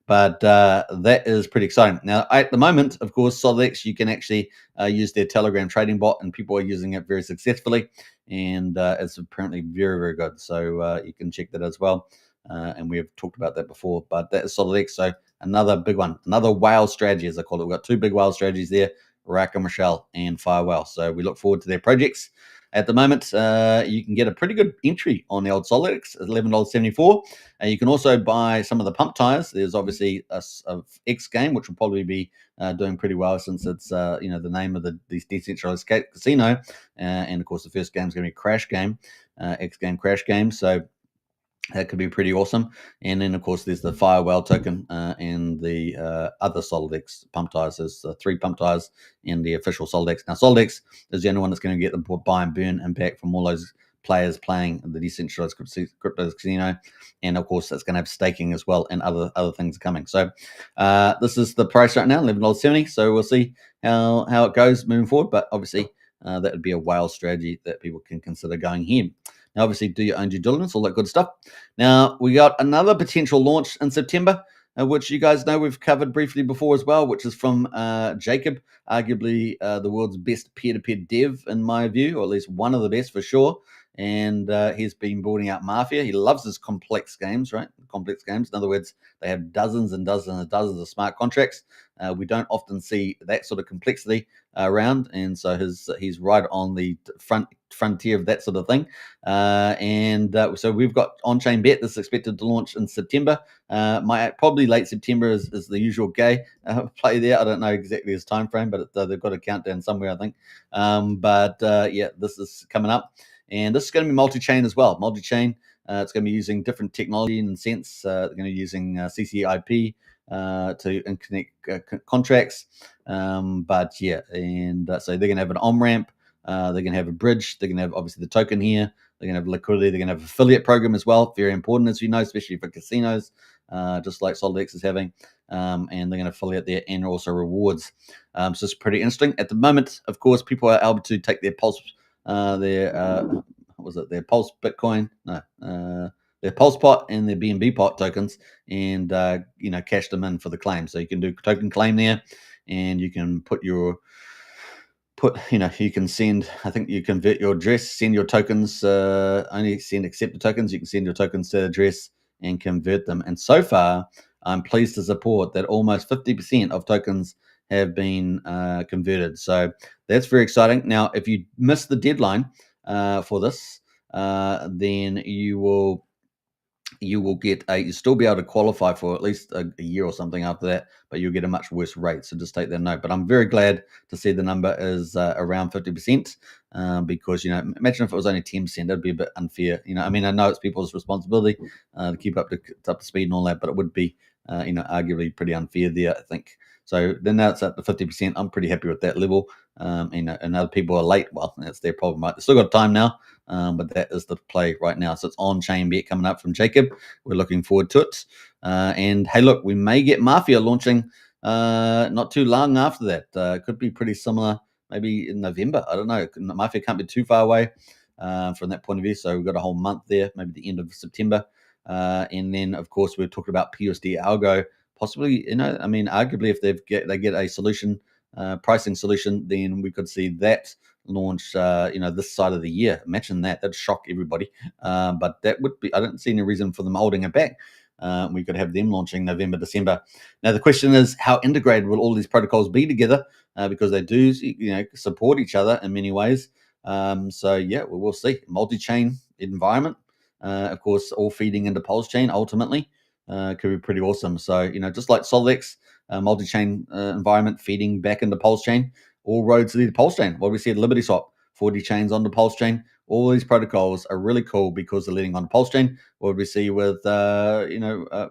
But that is pretty exciting. Now, at the moment, of course, SolidX, you can actually use their Telegram trading bot, and people are using it very successfully. And it's apparently very, very good. So you can check that as well. And we have talked about that before. But that is SolidX. So another big one, another whale strategy, as I call it. We've got two big whale strategies there, Rack and Rochelle and Firewhale. So we look forward to their projects. At the moment, you can get a pretty good entry on the old SolidX, $11.74. You can also buy some of the pump tires. There's obviously a X game, which will probably be doing pretty well since it's the name of this decentralized casino, and of course the first game is going to be Crash Game, X game Crash Game. So that could be pretty awesome. And then, of course, there's the Firewhale token and the other SolidX pump tires. There's 3 pump tires in the official SolidX. Now, SolidX is the only one that's going to get the buy and burn impact from all those players playing the decentralized crypto casino. And, of course, that's going to have staking as well, and other things are coming. So this is the price right now, $11.70. So we'll see how it goes moving forward. But obviously, that would be a whale strategy that people can consider going here. Now, obviously, do your own due diligence, all that good stuff. Now, we got another potential launch in September, which you guys know we've covered briefly before as well, which is from Jacob, arguably the world's best peer-to-peer dev, in my view, or at least one of the best for sure. And he's been building out Mafia. He loves his complex games, right? Complex games. In other words, they have dozens and dozens and dozens of smart contracts. We don't often see that sort of complexity around, and so he's right on the frontier of that sort of thing. So we've got on-chain bet that's expected to launch in September. Probably late September is the usual play there. I don't know exactly his time frame, but they've got a countdown somewhere, I think. This is coming up. And this is going to be multi-chain as well. Multi-chain, it's going to be using different technology in a sense. They're going to be using CCIP to connect contracts. So they're going to have an on-ramp. They're going to have a bridge. They're going to have, obviously, the token here. They're going to have liquidity. They're going to have an affiliate program as well. Very important, as you know, especially for casinos, just like SolidX is having. And they're going to affiliate there and also rewards. So it's pretty interesting. At the moment, of course, people are able to take their Pulse their Pulse Bitcoin, their Pulse pot and their BNB pot tokens, and cash them in for the claim. So you can do token claim there, and you can you can send, I think you convert your address, send your tokens, only send accepted tokens. You can send your tokens to the address and convert them. And so far, I'm pleased to report that almost 50% of tokens have been converted. So that's very exciting. Now, if you miss the deadline for this, then you will you'll still be able to qualify for at least a year or something after that, but you'll get a much worse rate. So just take that note. But I'm very glad to see the number is around 50%, because imagine if it was only 10%, that'd be a bit unfair. I know it's people's responsibility to keep up to speed and all that, but it would be arguably pretty unfair there, I think. So then now it's at the 50%. I'm pretty happy with that level. And other people are late. Well, that's their problem, right? They've still got time now, but that is the play right now. So it's on-chain bet coming up from Jacob. We're looking forward to it. And hey, look, we may get Mafia launching not too long after that. Could be pretty similar, maybe in November. I don't know. Mafia can't be too far away from that point of view. So we've got a whole month there, maybe the end of September. And then, of course, we're talking about PUSD ALGO. Possibly, arguably, if they get a solution, pricing solution, then we could see that launch, this side of the year. Imagine that. That'd shock everybody. But that would be, I don't see any reason for them holding it back. We could have them launching November, December. Now, the question is, how integrated will all these protocols be together? Because they do, support each other in many ways. We'll see. Multi-chain environment, of course, all feeding into PulseChain ultimately. Could be pretty awesome. So, just like SolidX, multi-chain environment feeding back into PulseChain, all roads lead to PulseChain. What we see at Liberty Swap, 40 chains onto PulseChain. All these protocols are really cool because they're leading on PulseChain. What we see with the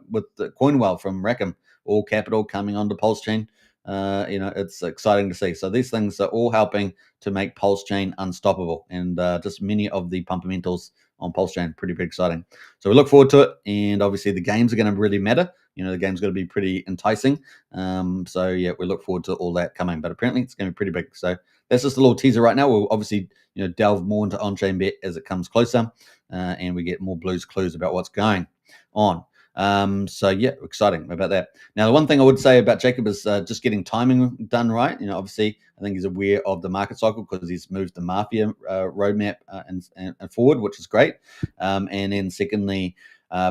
Coinwell from Rackham, all capital coming onto PulseChain. It's exciting to see. So these things are all helping to make PulseChain unstoppable, and just many of the fundamentals on PulseChain, pretty exciting. So we look forward to it, and obviously the games are going to really matter. The game's going to be pretty enticing. We look forward to all that coming, but apparently it's going to be pretty big. So that's just a little teaser right now. We'll obviously delve more into on-chain bet as it comes closer, and we get more blues clues about what's going on. So yeah, exciting about that. Now, the one thing I would say about Jacob is just getting timing done right. Obviously, I think he's aware of the market cycle because he's moved the Mafia roadmap and forward, which is great. And then secondly,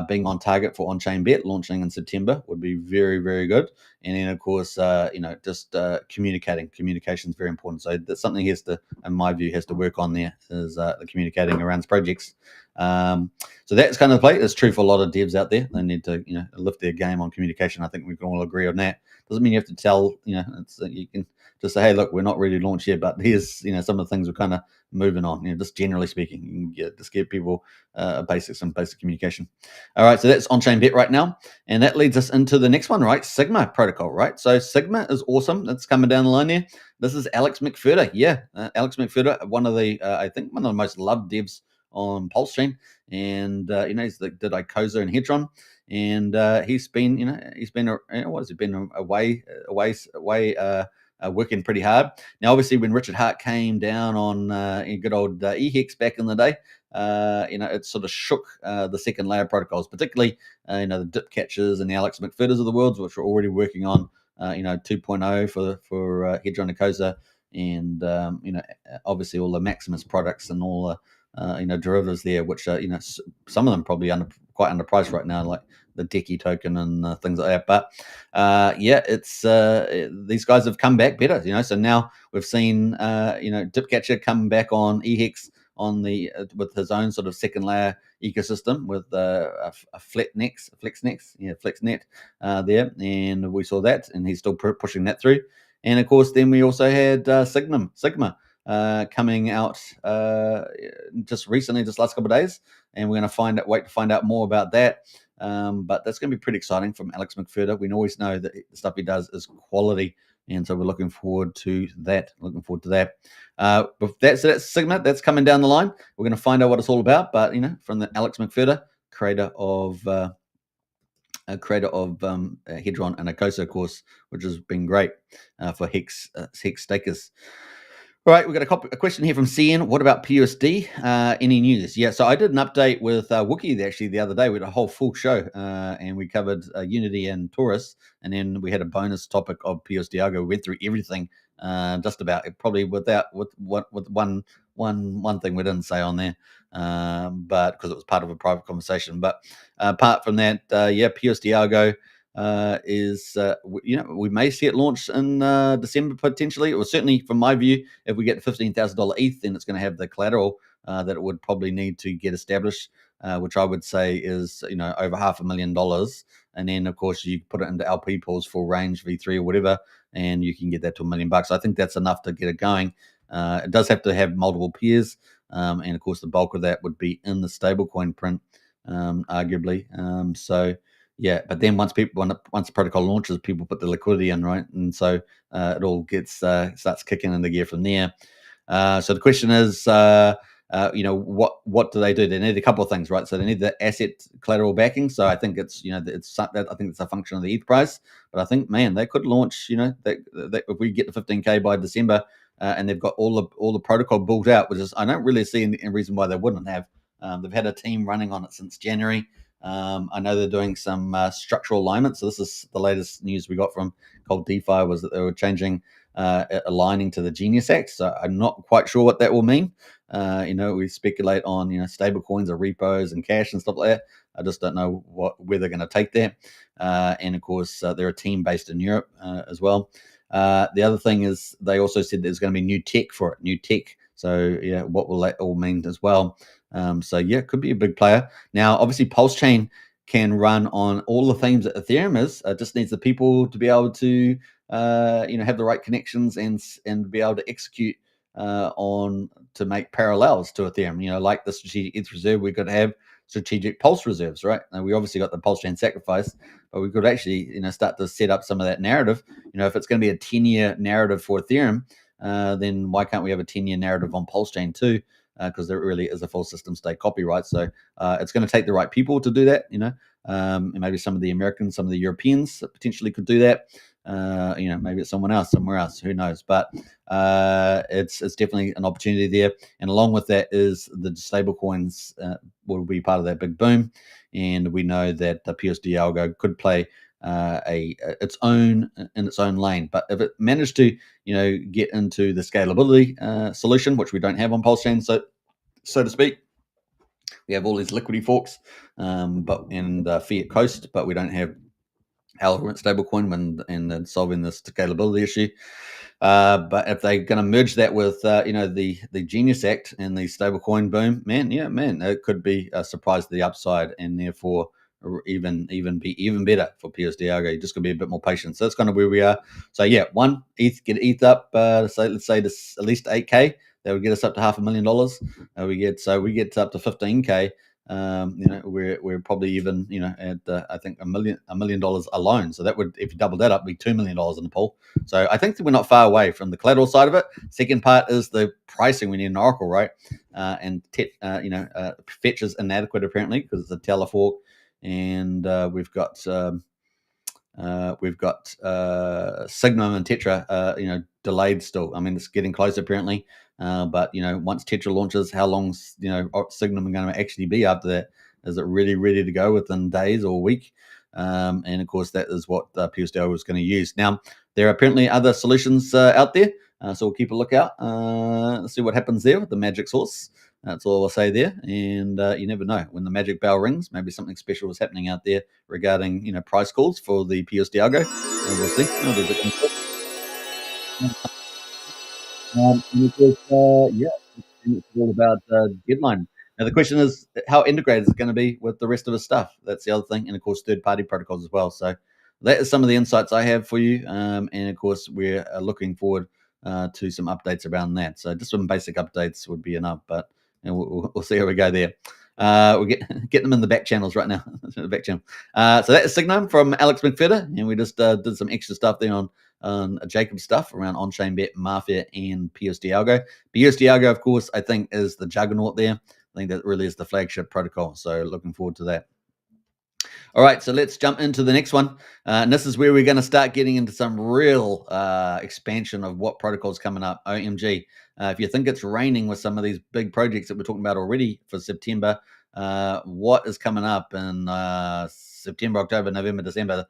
being on target for on-chain bet launching in September would be very, very good. And then, of course, just communicating. Communication is very important. So that's something he has to, in my view, has to work on there is the communicating around his projects. So that's kind of the play. It's true for a lot of devs out there. They need to, lift their game on communication. I think we can all agree on that. Doesn't mean you have to tell, you can just say, hey, look, we're not ready to launch yet, but here's, some of the things we're kind of moving on. Just generally speaking, you can just give people some basic communication. All right, so that's on-chain bet right now, and that leads us into the next one, right? Sigma protocol, right? So Sigma is awesome. That's coming down the line there. This is Alex McFerder. Yeah, Alex McFerder, one of the I think one of the most loved devs on PulseChain, and he's did Icosa and Hedron, and he's been away working pretty hard. Now, obviously, when Richard Hart came down on good old EHEX back in the day, it sort of shook the second layer protocols, particularly the dip catchers and the Alex McFerders of the world, which were already working on 2.0 for Hedron Icosa, and obviously all the Maximus products and all the derivatives there, which are some of them probably quite underpriced right now, like the Decky token and things like that. But it's these guys have come back better, So now we've seen Dipcatcher come back on EHEX on the with his own sort of second layer ecosystem with a FlexNet there, and we saw that, and he's still pushing that through. And of course, then we also had Sigma coming out just recently, just last couple of days, and we're going to wait to find out more about that. But that's going to be pretty exciting from Alex McFerder. We always know that the stuff he does is quality, and so we're looking forward to that. But that's Sigma. That's coming down the line. We're going to find out what it's all about. But from the Alex McFerder, creator of Hedron and Icosa, of course, which has been great for Hex stakers. All right, we've got a question here from CN. What about PUSD? Any news? Yeah, so I did an update with Wookie actually the other day. We had a whole full show, and we covered Unity and Taurus, and then we had a bonus topic of PUSD ALGO. We went through everything, just about it, probably with one thing we didn't say on there, but because it was part of a private conversation. But apart from that, PUSD ALGO. We may see it launched in December potentially. Or certainly, from my view, if we get the $15,000 ETH, then it's going to have the collateral that it would probably need to get established, which I would say is over $500,000. And then, of course, you put it into LP pools for range V3 or whatever, and you can get that to $1 million. I think that's enough to get it going. It does have to have multiple peers, and of course, the bulk of that would be in the stablecoin print, arguably. Yeah, but then once the protocol launches, people put the liquidity in, right? And so it all starts kicking into gear from there. So the question is, what do they do? They need a couple of things, right? So they need the asset collateral backing. So I think it's a function of the ETH price. But I think, man, they could launch. That if we get the 15K by December, and they've got all the protocol built out, which is I don't really see any reason why they wouldn't have. They've had a team running on it since January. I know they're doing some structural alignment. So this is the latest news we got from Cold DeFi was that they were changing, aligning to the Genius Act. So I'm not quite sure what that will mean. We speculate on stable coins or repos and cash and stuff like that. I just don't know where they're going to take that. And of course, they're a team based in Europe as well. The other thing is they also said there's going to be new tech for it, new tech. So what will that all mean as well? It could be a big player. Now, obviously, PulseChain can run on all the themes that Ethereum is. It just needs the people to be able to, have the right connections and be able to execute to make parallels to Ethereum. Like the strategic ETH reserve, we could have strategic Pulse reserves, right? And we obviously got the PulseChain sacrifice, but we could actually, start to set up some of that narrative. If it's going to be a 10-year narrative for Ethereum, then why can't we have a 10-year narrative on PulseChain too? Because there really is a full system state copyright. So it's going to take the right people to do that, and maybe some of the Americans, some of the Europeans potentially could do that. maybe it's someone else somewhere else, who knows, but it's definitely an opportunity there. And along with that is the stable coins will be part of that big boom, and we know that the PUSD algo could play its own in its own lane. But if it managed to get into the scalability solution, which we don't have on PulseChain, so to speak, we have all these liquidity forks, but in the fiat coast, but we don't have algorithmic stablecoin and solving this scalability issue. But if they're going to merge that with the Genius Act and the stablecoin boom, man, it could be a surprise to the upside, and therefore even be even better for PUSD algo. You just got to be a bit more patient. So that's kind of where we are. So yeah, get ETH up. Let's say this at least 8K. That would get us up to $500,000. We get up to 15K. We're probably even at I think $1 million alone. So that would, if you double that up, be $2 million in the pool. So I think that we're not far away from the collateral side of it. Second part is the pricing. We need an oracle, right? And fetch is inadequate apparently because it's a Tether fork, and we've got Signum and Tetra delayed still. I mean, it's getting close apparently. But once Tetra launches, how long's Signum going to actually be after that? Is it really ready to go within days or a week? And of course, that is what PUSD was going to use. Now, there are apparently other solutions out there, so we'll keep a lookout. Let's see what happens there with the magic source. That's all I'll say there. And you never know, when the magic bell rings, maybe something special is happening out there regarding price calls for the PUSD algo. We'll see. It's all about deadline. Now the question is, how integrated is it going to be with the rest of the stuff? That's the other thing, and of course, third-party protocols as well. So that is some of the insights I have for you, and of course, we're looking forward to some updates around that. So just some basic updates would be enough, but we'll see how we go there. We'll get them in the back channels right now. The back channel. So that is Signum from Alex McFedder, and we just did some extra stuff there on Jacob stuff around on-chain bet, Mafia, and PUSD algo. PUSD algo, of course, I think is the juggernaut there. I think that really is the flagship protocol. So looking forward to that. All right, so let's jump into the next one. And this is where we're going to start getting into some real expansion of what protocol's coming up. OMG. If you think it's raining with some of these big projects that we're talking about already for September, what is coming up in September, October, November, December,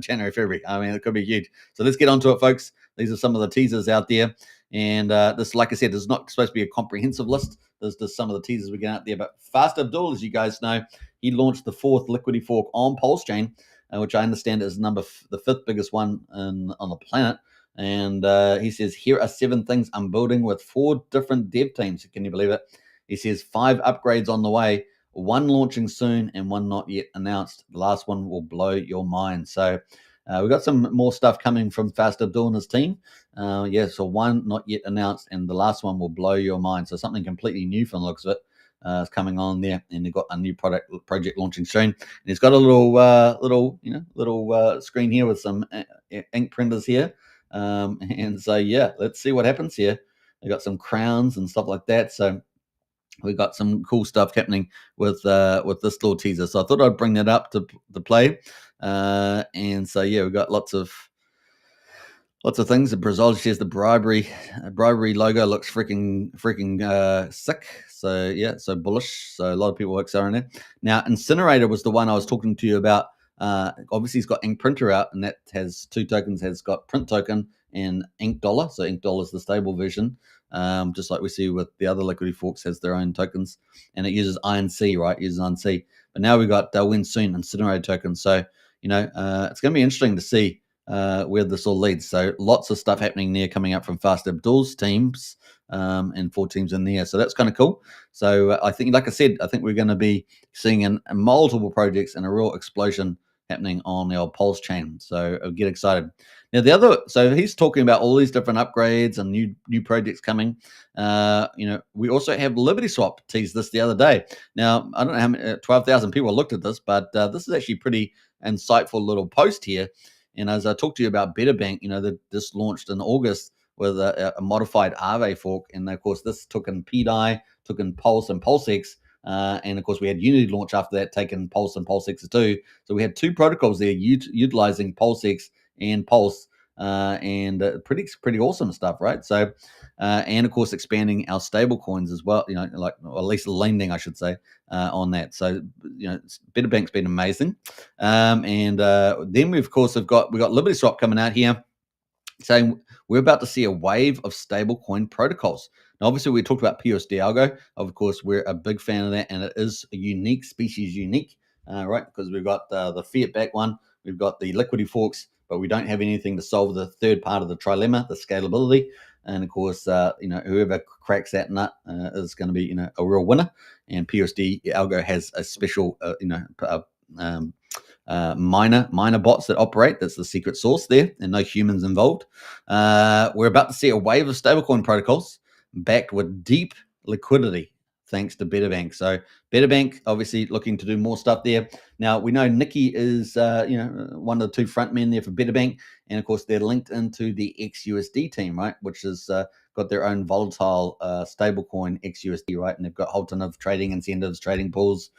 January, February? I mean, it could be huge. So let's get onto it, folks. These are some of the teasers out there. And this, like I said, is not supposed to be a comprehensive list. There's just some of the teasers we get out there. But Fast Abdul, as you guys know, he launched the 4th liquidity fork on PulseChain, which I understand is the 5th biggest one on the planet. And he says, here are 7 things I'm building with 4 different dev teams. Can you believe it? He says 5 upgrades on the way, 1 launching soon and 1 not yet announced. The last one will blow your mind. So we've got some more stuff coming from Fast Abdul and his team. So 1 not yet announced, and the last one will blow your mind. So something completely new from the looks of it is coming on there, and they've got a new project launching soon. And it's got a little screen here with some ink printers here. And so let's see what happens here. They got some crowns and stuff like that. So we got some cool stuff happening with this little teaser. So I thought I'd bring that up to play. And so we've got lots of things. The Brazil shares the bribery logo looks freaking sick. So so bullish. So a lot of people are excited there. Now Incinerator was the one I was talking to you about. Obviously he's got Ink Printer out, and that has 2 tokens. Has got Print Token and Ink Dollar. So Ink Dollar is the stable version. Just like we see with the other liquidity forks, has their own tokens, and it uses INC, right? Uses INC. But now we've got when soon Incinerator tokens. So it's going to be interesting to see where this all leads. So lots of stuff happening there coming up from Fast Abdul's teams, and 4 teams in there. So that's kind of cool. So I think, like I said, I think we're going to be seeing in multiple projects and a real explosion happening on the old PulseChain. So I'll get excited. Now so he's talking about all these different upgrades and new projects coming. We also have Liberty Swap teased this the other day. Now I don't know how many 12,000 people looked at this, but this is actually pretty insightful little post here. And as I talked to you about Betterbank, that this launched in August with a modified Aave fork, and of course this took in PDI, took in Pulse and PulseX. And of course, we had Unity launch after that, taking Pulse and PulseX too. So we had 2 protocols there utilizing PulseX and Pulse, and pretty awesome stuff, right? So, and of course, expanding our stable coins as well. Like, or at least lending, I should say, on that. So, Better Bank's been amazing, and then we of course have got Liberty Swap coming out here, saying we're about to see a wave of stablecoin protocols. Now, obviously, we talked about PUSD algo. Of course, we're a big fan of that, and it is a unique species, right? Because we've got the fiat-backed one, we've got the liquidity forks, but we don't have anything to solve the third part of the trilemma, the scalability. And of course, whoever cracks that nut is going to be, a real winner. And PUSD algo has a special, minor bots that operate. That's the secret sauce there, and no humans involved. We're about to see a wave of stablecoin protocols backed with deep liquidity, thanks to Better Bank. So Better Bank obviously looking to do more stuff there. Now we know Nikki is one of the two front men there for Better Bank, and of course they're linked into the XUSD team, right, which has got their own volatile stablecoin XUSD, right, and they've got a whole ton of trading incentives, trading pools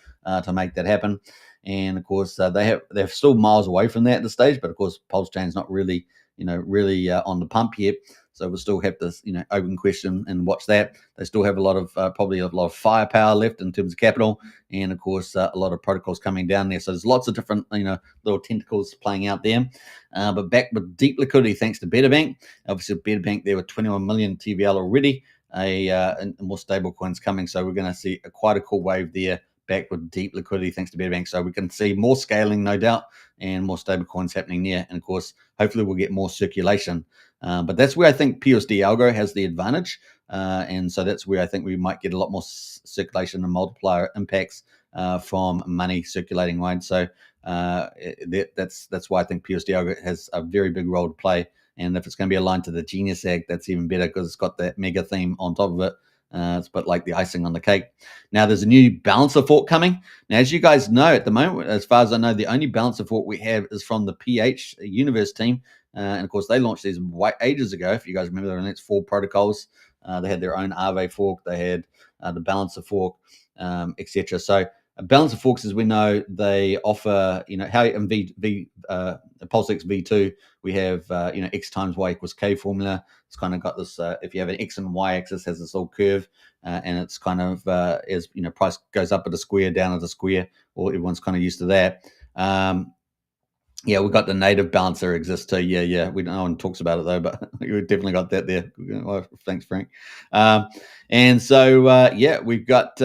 to make that happen. And of course, they're still miles away from that at this stage. But of course, PulseChain's not really, on the pump yet. So we'll still have this, open question and watch that. They still have probably a lot of firepower left in terms of capital, and of course, a lot of protocols coming down there. So there's lots of different, little tentacles playing out there. But back with deep liquidity, thanks to Better Bank. Obviously, Better Bank there with 21 million TVL already, and more stable coins coming. So we're going to see quite a cool wave there, back with deep liquidity thanks to Better Bank. So we can see more scaling, no doubt, and more stable coins happening there. And of course, hopefully we'll get more circulation. But that's where I think PUSD algo has the advantage. And so that's where I think we might get a lot more circulation and multiplier impacts from money circulating wide. So that's why I think PUSD algo has a very big role to play. And if it's going to be aligned to the Genius Act, that's even better because it's got that mega theme on top of it. It's but like the icing on the cake. Now there's a new balancer fork coming. Now, as you guys know, at the moment, as far as I know, the only balancer fork we have is from the PH Universe team. And of course, they launched these ages ago. If you guys remember, the next 4 protocols. They had their own Aave fork. They had the balancer fork, etc. So balancer forks, as we know, they offer, how in PulseX V2, we have, X times Y equals K formula. It's kind of got this, if you have an X and Y axis, has this little curve, and it's kind of, as, price goes up at a square, down at a square, or everyone's kind of used to that. We've got the native balancer exists too. No one talks about it though, but we definitely got that there. Well, thanks, Frank. And so, we've got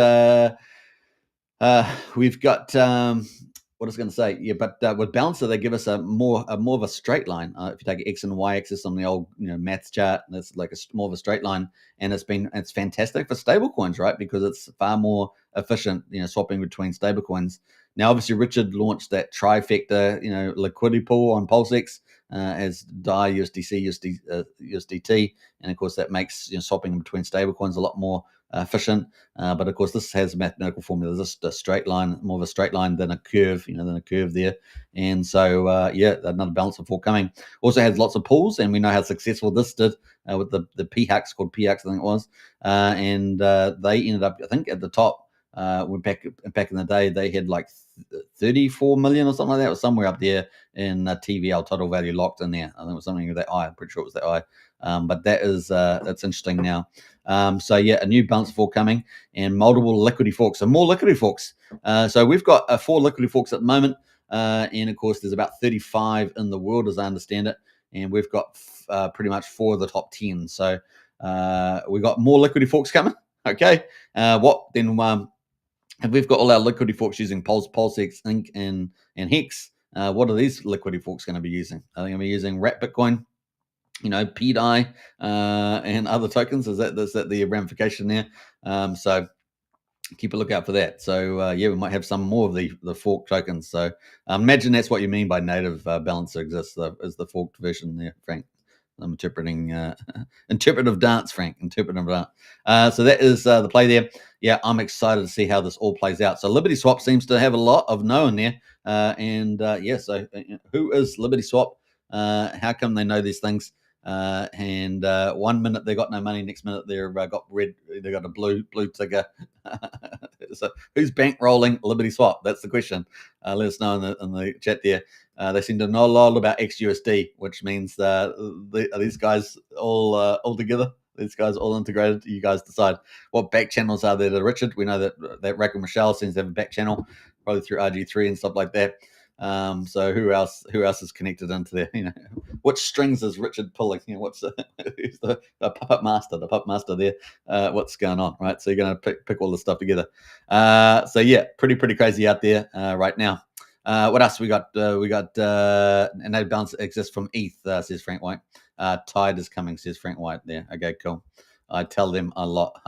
what I was going to say, but with balancer, they give us a more of a straight line. If you take X and Y axis on the old maths chart, that's like more of a straight line, and it's fantastic for stable coins, right? Because it's far more efficient, swapping between stable coins. Now, obviously, Richard launched that trifecta, liquidity pool on PulseX as DAI, USDC, USDT, and of course that makes swapping between stable coins a lot more efficient. But of course, this has a mathematical formula. There's just a straight line, more of a straight line than a curve, there. And so, another balancer fork coming. Also has lots of pools, and we know how successful this did with the PHUX, called PHUX, I think it was. And they ended up, I think, at the top. Back in the day, they had like 34 million or something like that, or somewhere up there in TVL, total value, locked in there. I think it was something that high. I'm pretty sure it was that high. But that's interesting now. A new balance fork coming, and multiple liquidity forks. So more liquidity forks. So we've got 4 liquidity forks at the moment, and of course there's about 35 in the world, as I understand it, and we've got pretty much 4 of the top 10. So we've got more liquidity forks coming. Okay, and we've got all our liquidity forks using PulseX, Inc. and Hex. What are these liquidity forks going to be using? Are they going to be using Wrap Bitcoin, PDI, and other tokens? Is that the ramification there? So keep a lookout for that. So we might have some more of the fork tokens. So imagine that's what you mean by native balancer exists, is the forked version there, Frank. I'm interpreting interpretive dance, Frank. Interpretive dance. So that is the play there. Yeah, I'm excited to see how this all plays out. So Liberty Swap seems to have a lot of no in there. So who is Liberty Swap? How come they know these things? And 1 minute they got no money, next minute they've got red, they got a blue ticker. So who's bankrolling Liberty Swap? That's the question. Let us know in the chat there. They seem to know a lot about XUSD, which means are these guys all together? These guys all integrated? You guys decide. What back channels are there to Richard? We know that Rack Michelle seems to have a back channel, probably through RG3 and stuff like that. So who else is connected into there? Which strings is Richard pulling? What's who's the puppet master? The puppet master there. What's going on, right? So you're going to pick all this stuff together. So yeah, pretty crazy out there right now. What else we got? We got no balance exists from ETH, says Frank White. Tide is coming, says Frank White there. Okay, cool. I tell them a lot,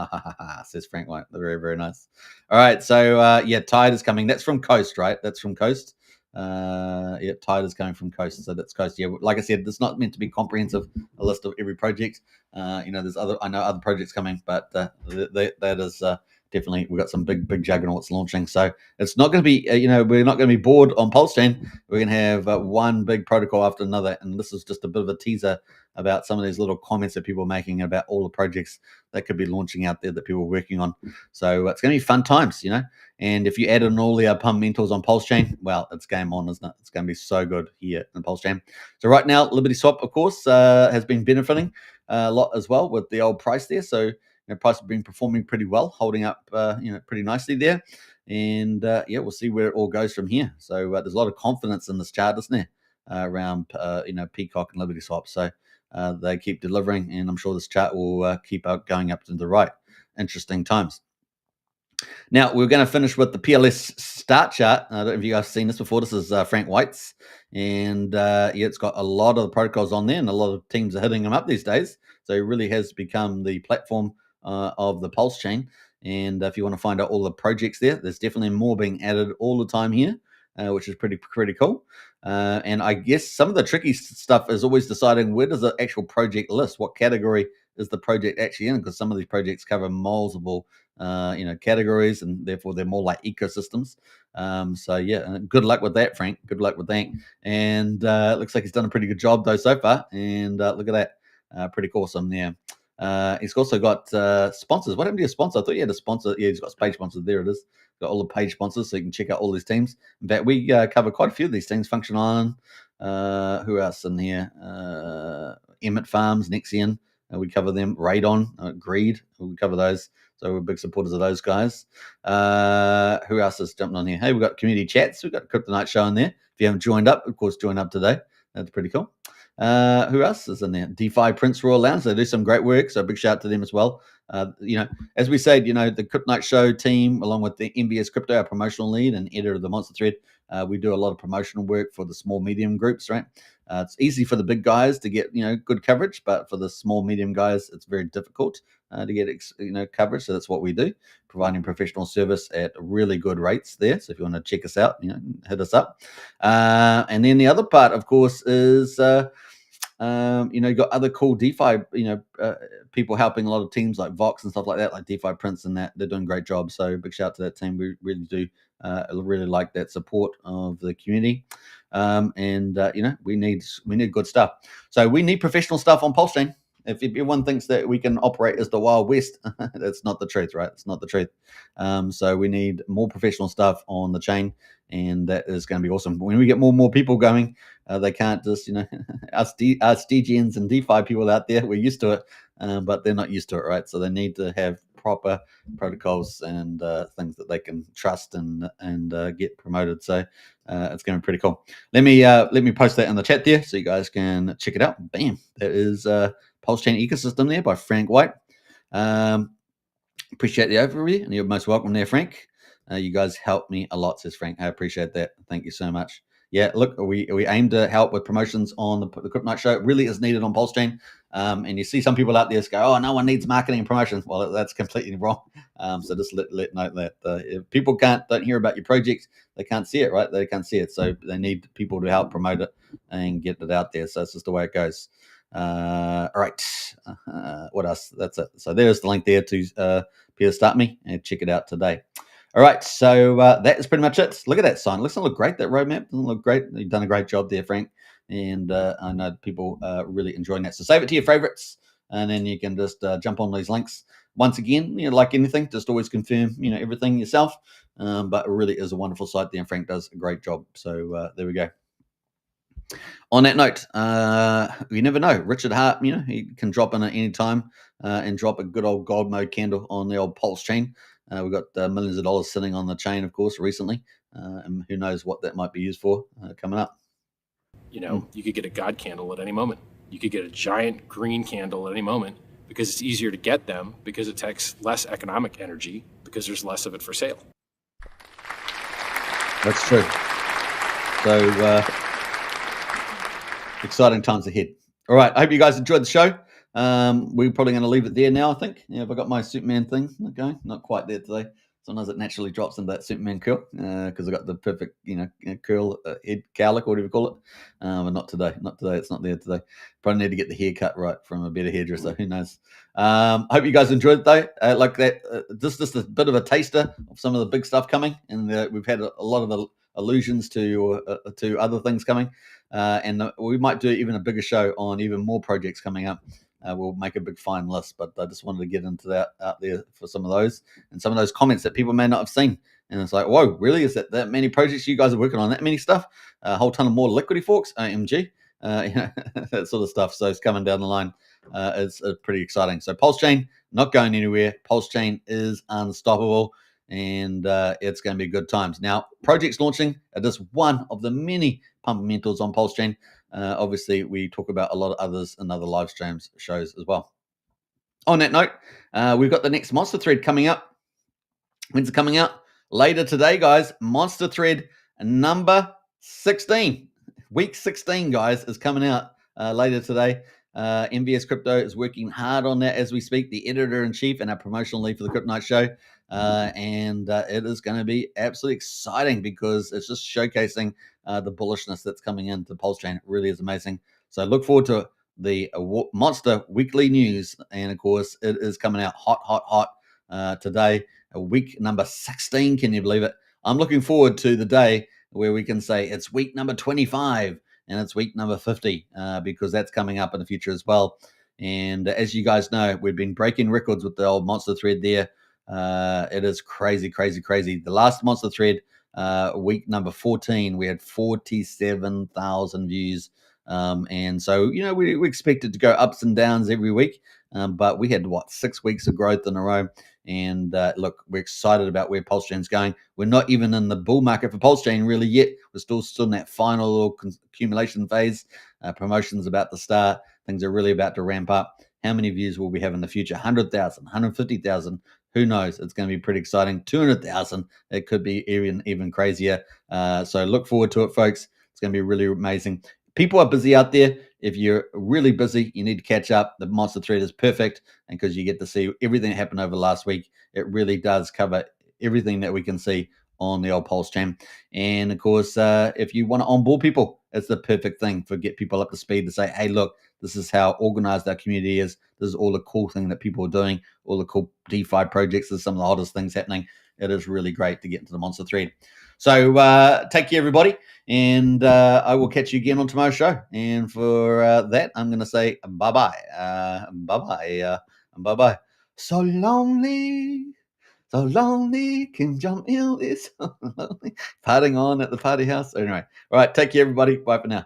says Frank White. Very, very nice. All right, so yeah, Tide is coming. That's from Coast, right? That's from Coast. Yeah, Tide is coming from Coast, so that's Coast. Yeah, like I said, it's not meant to be comprehensive, a list of every project. There's I know other projects coming, but that is definitely, we've got some big juggernauts launching. So it's not going to be, we're not going to be bored on PulseChain. We're going to have one big protocol after another, and this is just a bit of a teaser about some of these little comments that people are making about all the projects that could be launching out there that people are working on. So it's going to be fun times, And if you add in all the pump mentors on PulseChain, well, it's game on, isn't it? It's going to be so good here in PulseChain. So right now, Liberty Swap, of course, has been benefiting a lot as well with the old price there. So price has been performing pretty well, holding up, pretty nicely there. And yeah, we'll see where it all goes from here. So there's a lot of confidence in this chart, isn't there, around Peacock and Liberty Swap. So they keep delivering, and I'm sure this chart will keep going up to the right. Interesting times. Now, we're going to finish with the PLS start chart. I don't know if you guys have seen this before. This is Frank White's. And yeah, it's got a lot of the protocols on there, and a lot of teams are hitting them up these days. So it really has become the platform of the PulseChain. And if you want to find out all the projects there's definitely more being added all the time here, which is pretty cool. And I guess some of the tricky stuff is always deciding where does the actual project list, what category is the project actually in, because some of these projects cover multiple categories, and therefore they're more like ecosystems. So yeah, good luck with that, Frank. Good luck with that. And it looks like he's done a pretty good job though so far. And look at that, pretty awesome there. He's also got sponsors. What happened to your sponsor? I thought you had a sponsor. Yeah, he's got page sponsors. There it is. Got all the page sponsors, so you can check out all these teams. In fact, we cover quite a few of these things. Function Island. Who else in here? Emmett Farms, Nexian. We cover them. Radon, Greed. We cover those. So we're big supporters of those guys. Who else is jumping on here? Hey, we've got community chats. We've got Kryptonite Show in there. If you haven't joined up, of course, join up today. That's pretty cool. Who else is in there? DeFi Prince Royal Lounge. They do some great work, so big shout out to them as well. As we said, the Kryptonite Show team, along with the MBS Crypto, our promotional lead and editor of the Monster Thread, we do a lot of promotional work for the small medium groups, right? It's easy for the big guys to get good coverage, but for the small medium guys, it's very difficult to get coverage. So that's what we do, providing professional service at really good rates there. So if you want to check us out, hit us up. And then the other part, of course, is you got other cool DeFi, people helping a lot of teams like Vox and stuff like that, like DeFi Prince and that. They're doing a great job. So big shout out to that team. We really do really like that support of the community. We need good stuff. So we need professional stuff on PulseChain. If everyone thinks that we can operate as the Wild West, that's not the truth, right? It's not the truth. So we need more professional stuff on the chain, and that is going to be awesome. When we get more and more people going, they can't just, us DGNs and DeFi people out there, we're used to it, but they're not used to it, right? So they need to have proper protocols and things that they can trust and get promoted. So it's going to be pretty cool. Let me post that in the chat there so you guys can check it out. Bam, that is PulseChain ecosystem there by Frank White. Appreciate the overview, and you're most welcome there, Frank. You guys help me a lot, says Frank. I appreciate that. Thank you so much. Yeah, look, we aim to help with promotions on the Kryptonite Show. It really is needed on PulseChain. And you see some people out there go, oh, no one needs marketing and promotions. Well, that's completely wrong. So just let note that if people don't hear about your project, they can't see it, right? They can't see it. So they need people to help promote it and get it out there. So it's just the way it goes. All right. What else? That's it. So there's the link there to Peter Start Me, and check it out today. All right, so that is pretty much it. Look at that sign. Doesn't look great, that roadmap. Doesn't look great. You've done a great job there, Frank. And I know people are really enjoying that. So save it to your favorites, and then you can just jump on these links once again, like anything, just always confirm, everything yourself. But it really is a wonderful site there, and Frank does a great job. So there we go. On that note, you never know. Richard Hart, he can drop in at any time and drop a good old gold mode candle on the old PulseChain. We've got millions of dollars sitting on the chain, of course, recently. And who knows what that might be used for coming up. You could get a God candle at any moment. You could get a giant green candle at any moment because it's easier to get them because it takes less economic energy because there's less of it for sale. That's true. So exciting times ahead. All right. I hope you guys enjoyed the show. We're probably going to leave it there now, I think. Have I got my Superman thing going? Not quite there today. Sometimes it naturally drops into that Superman curl because I got the perfect, curl, head cowlick, whatever you call it. But not today. Not today. It's not there today. Probably need to get the haircut right from a better hairdresser. Who knows? Hope you guys enjoyed it, though. Like that, just a bit of a taster of some of the big stuff coming. And we've had a lot of allusions to other things coming. And we might do even a bigger show on even more projects coming up. We'll make a big fine list, but I just wanted to get into that out there for some of those and some of those comments that people may not have seen. And it's like, whoa, really? Is that many projects you guys are working on? That many stuff? A whole ton of more liquidy forks? OMG. That sort of stuff. So it's coming down the line. It's pretty exciting. So PulseChain, not going anywhere. PulseChain is unstoppable, and it's going to be good times. Now, projects launching are just one of the many fundamentals on PulseChain. Obviously, we talk about a lot of others in other live streams shows as well. On that note, we've got the next monster thread coming up. When's it coming out? Later today, guys. Monster thread number 16. Week 16, guys, is coming out later today. MVS Crypto is working hard on that as we speak. The editor-in-chief and our promotional lead for the Crypto Night Show. And it is going to be absolutely exciting because it's just showcasing the bullishness that's coming into PulseChain. It really is amazing. So look forward to the Monster Weekly News. And, of course, it is coming out hot today, week number 16. Can you believe it? I'm looking forward to the day where we can say it's week number 25 and it's week number 50 because that's coming up in the future as well. And as you guys know, we've been breaking records with the old Monster thread there. It is crazy. The last Monster thread, week number 14, we had 47,000 views. And so, we expected to go ups and downs every week. But we had 6 weeks of growth in a row. And look, we're excited about where PulseChain's going. We're not even in the bull market for PulseChain really yet. We're still in that final little accumulation phase. Promotion's about to start. Things are really about to ramp up. How many views will we have in the future? 100,000, 150,000. Who knows? It's going to be pretty exciting. 200,000. It could be even crazier. So look forward to it, folks. It's going to be really amazing. People are busy out there. If you're really busy, you need to catch up. The Monster thread is perfect, and because you get to see everything that happened over last week, it really does cover everything that we can see on the old PulseChain. And of course, if you want to onboard people, it's the perfect thing for get people up to speed to say, hey, look, this is how organized our community is. This is all the cool thing that people are doing, all the cool DeFi projects. There's some of the hottest things happening. It is really great to get into the Monster thread. So take care, everybody, and I will catch you again on tomorrow's show. And for that, I'm going to say bye-bye. Bye-bye. So lonely, King Jump Hill is so lonely. Partying on at the party house. Anyway, all right, take care, everybody. Bye for now.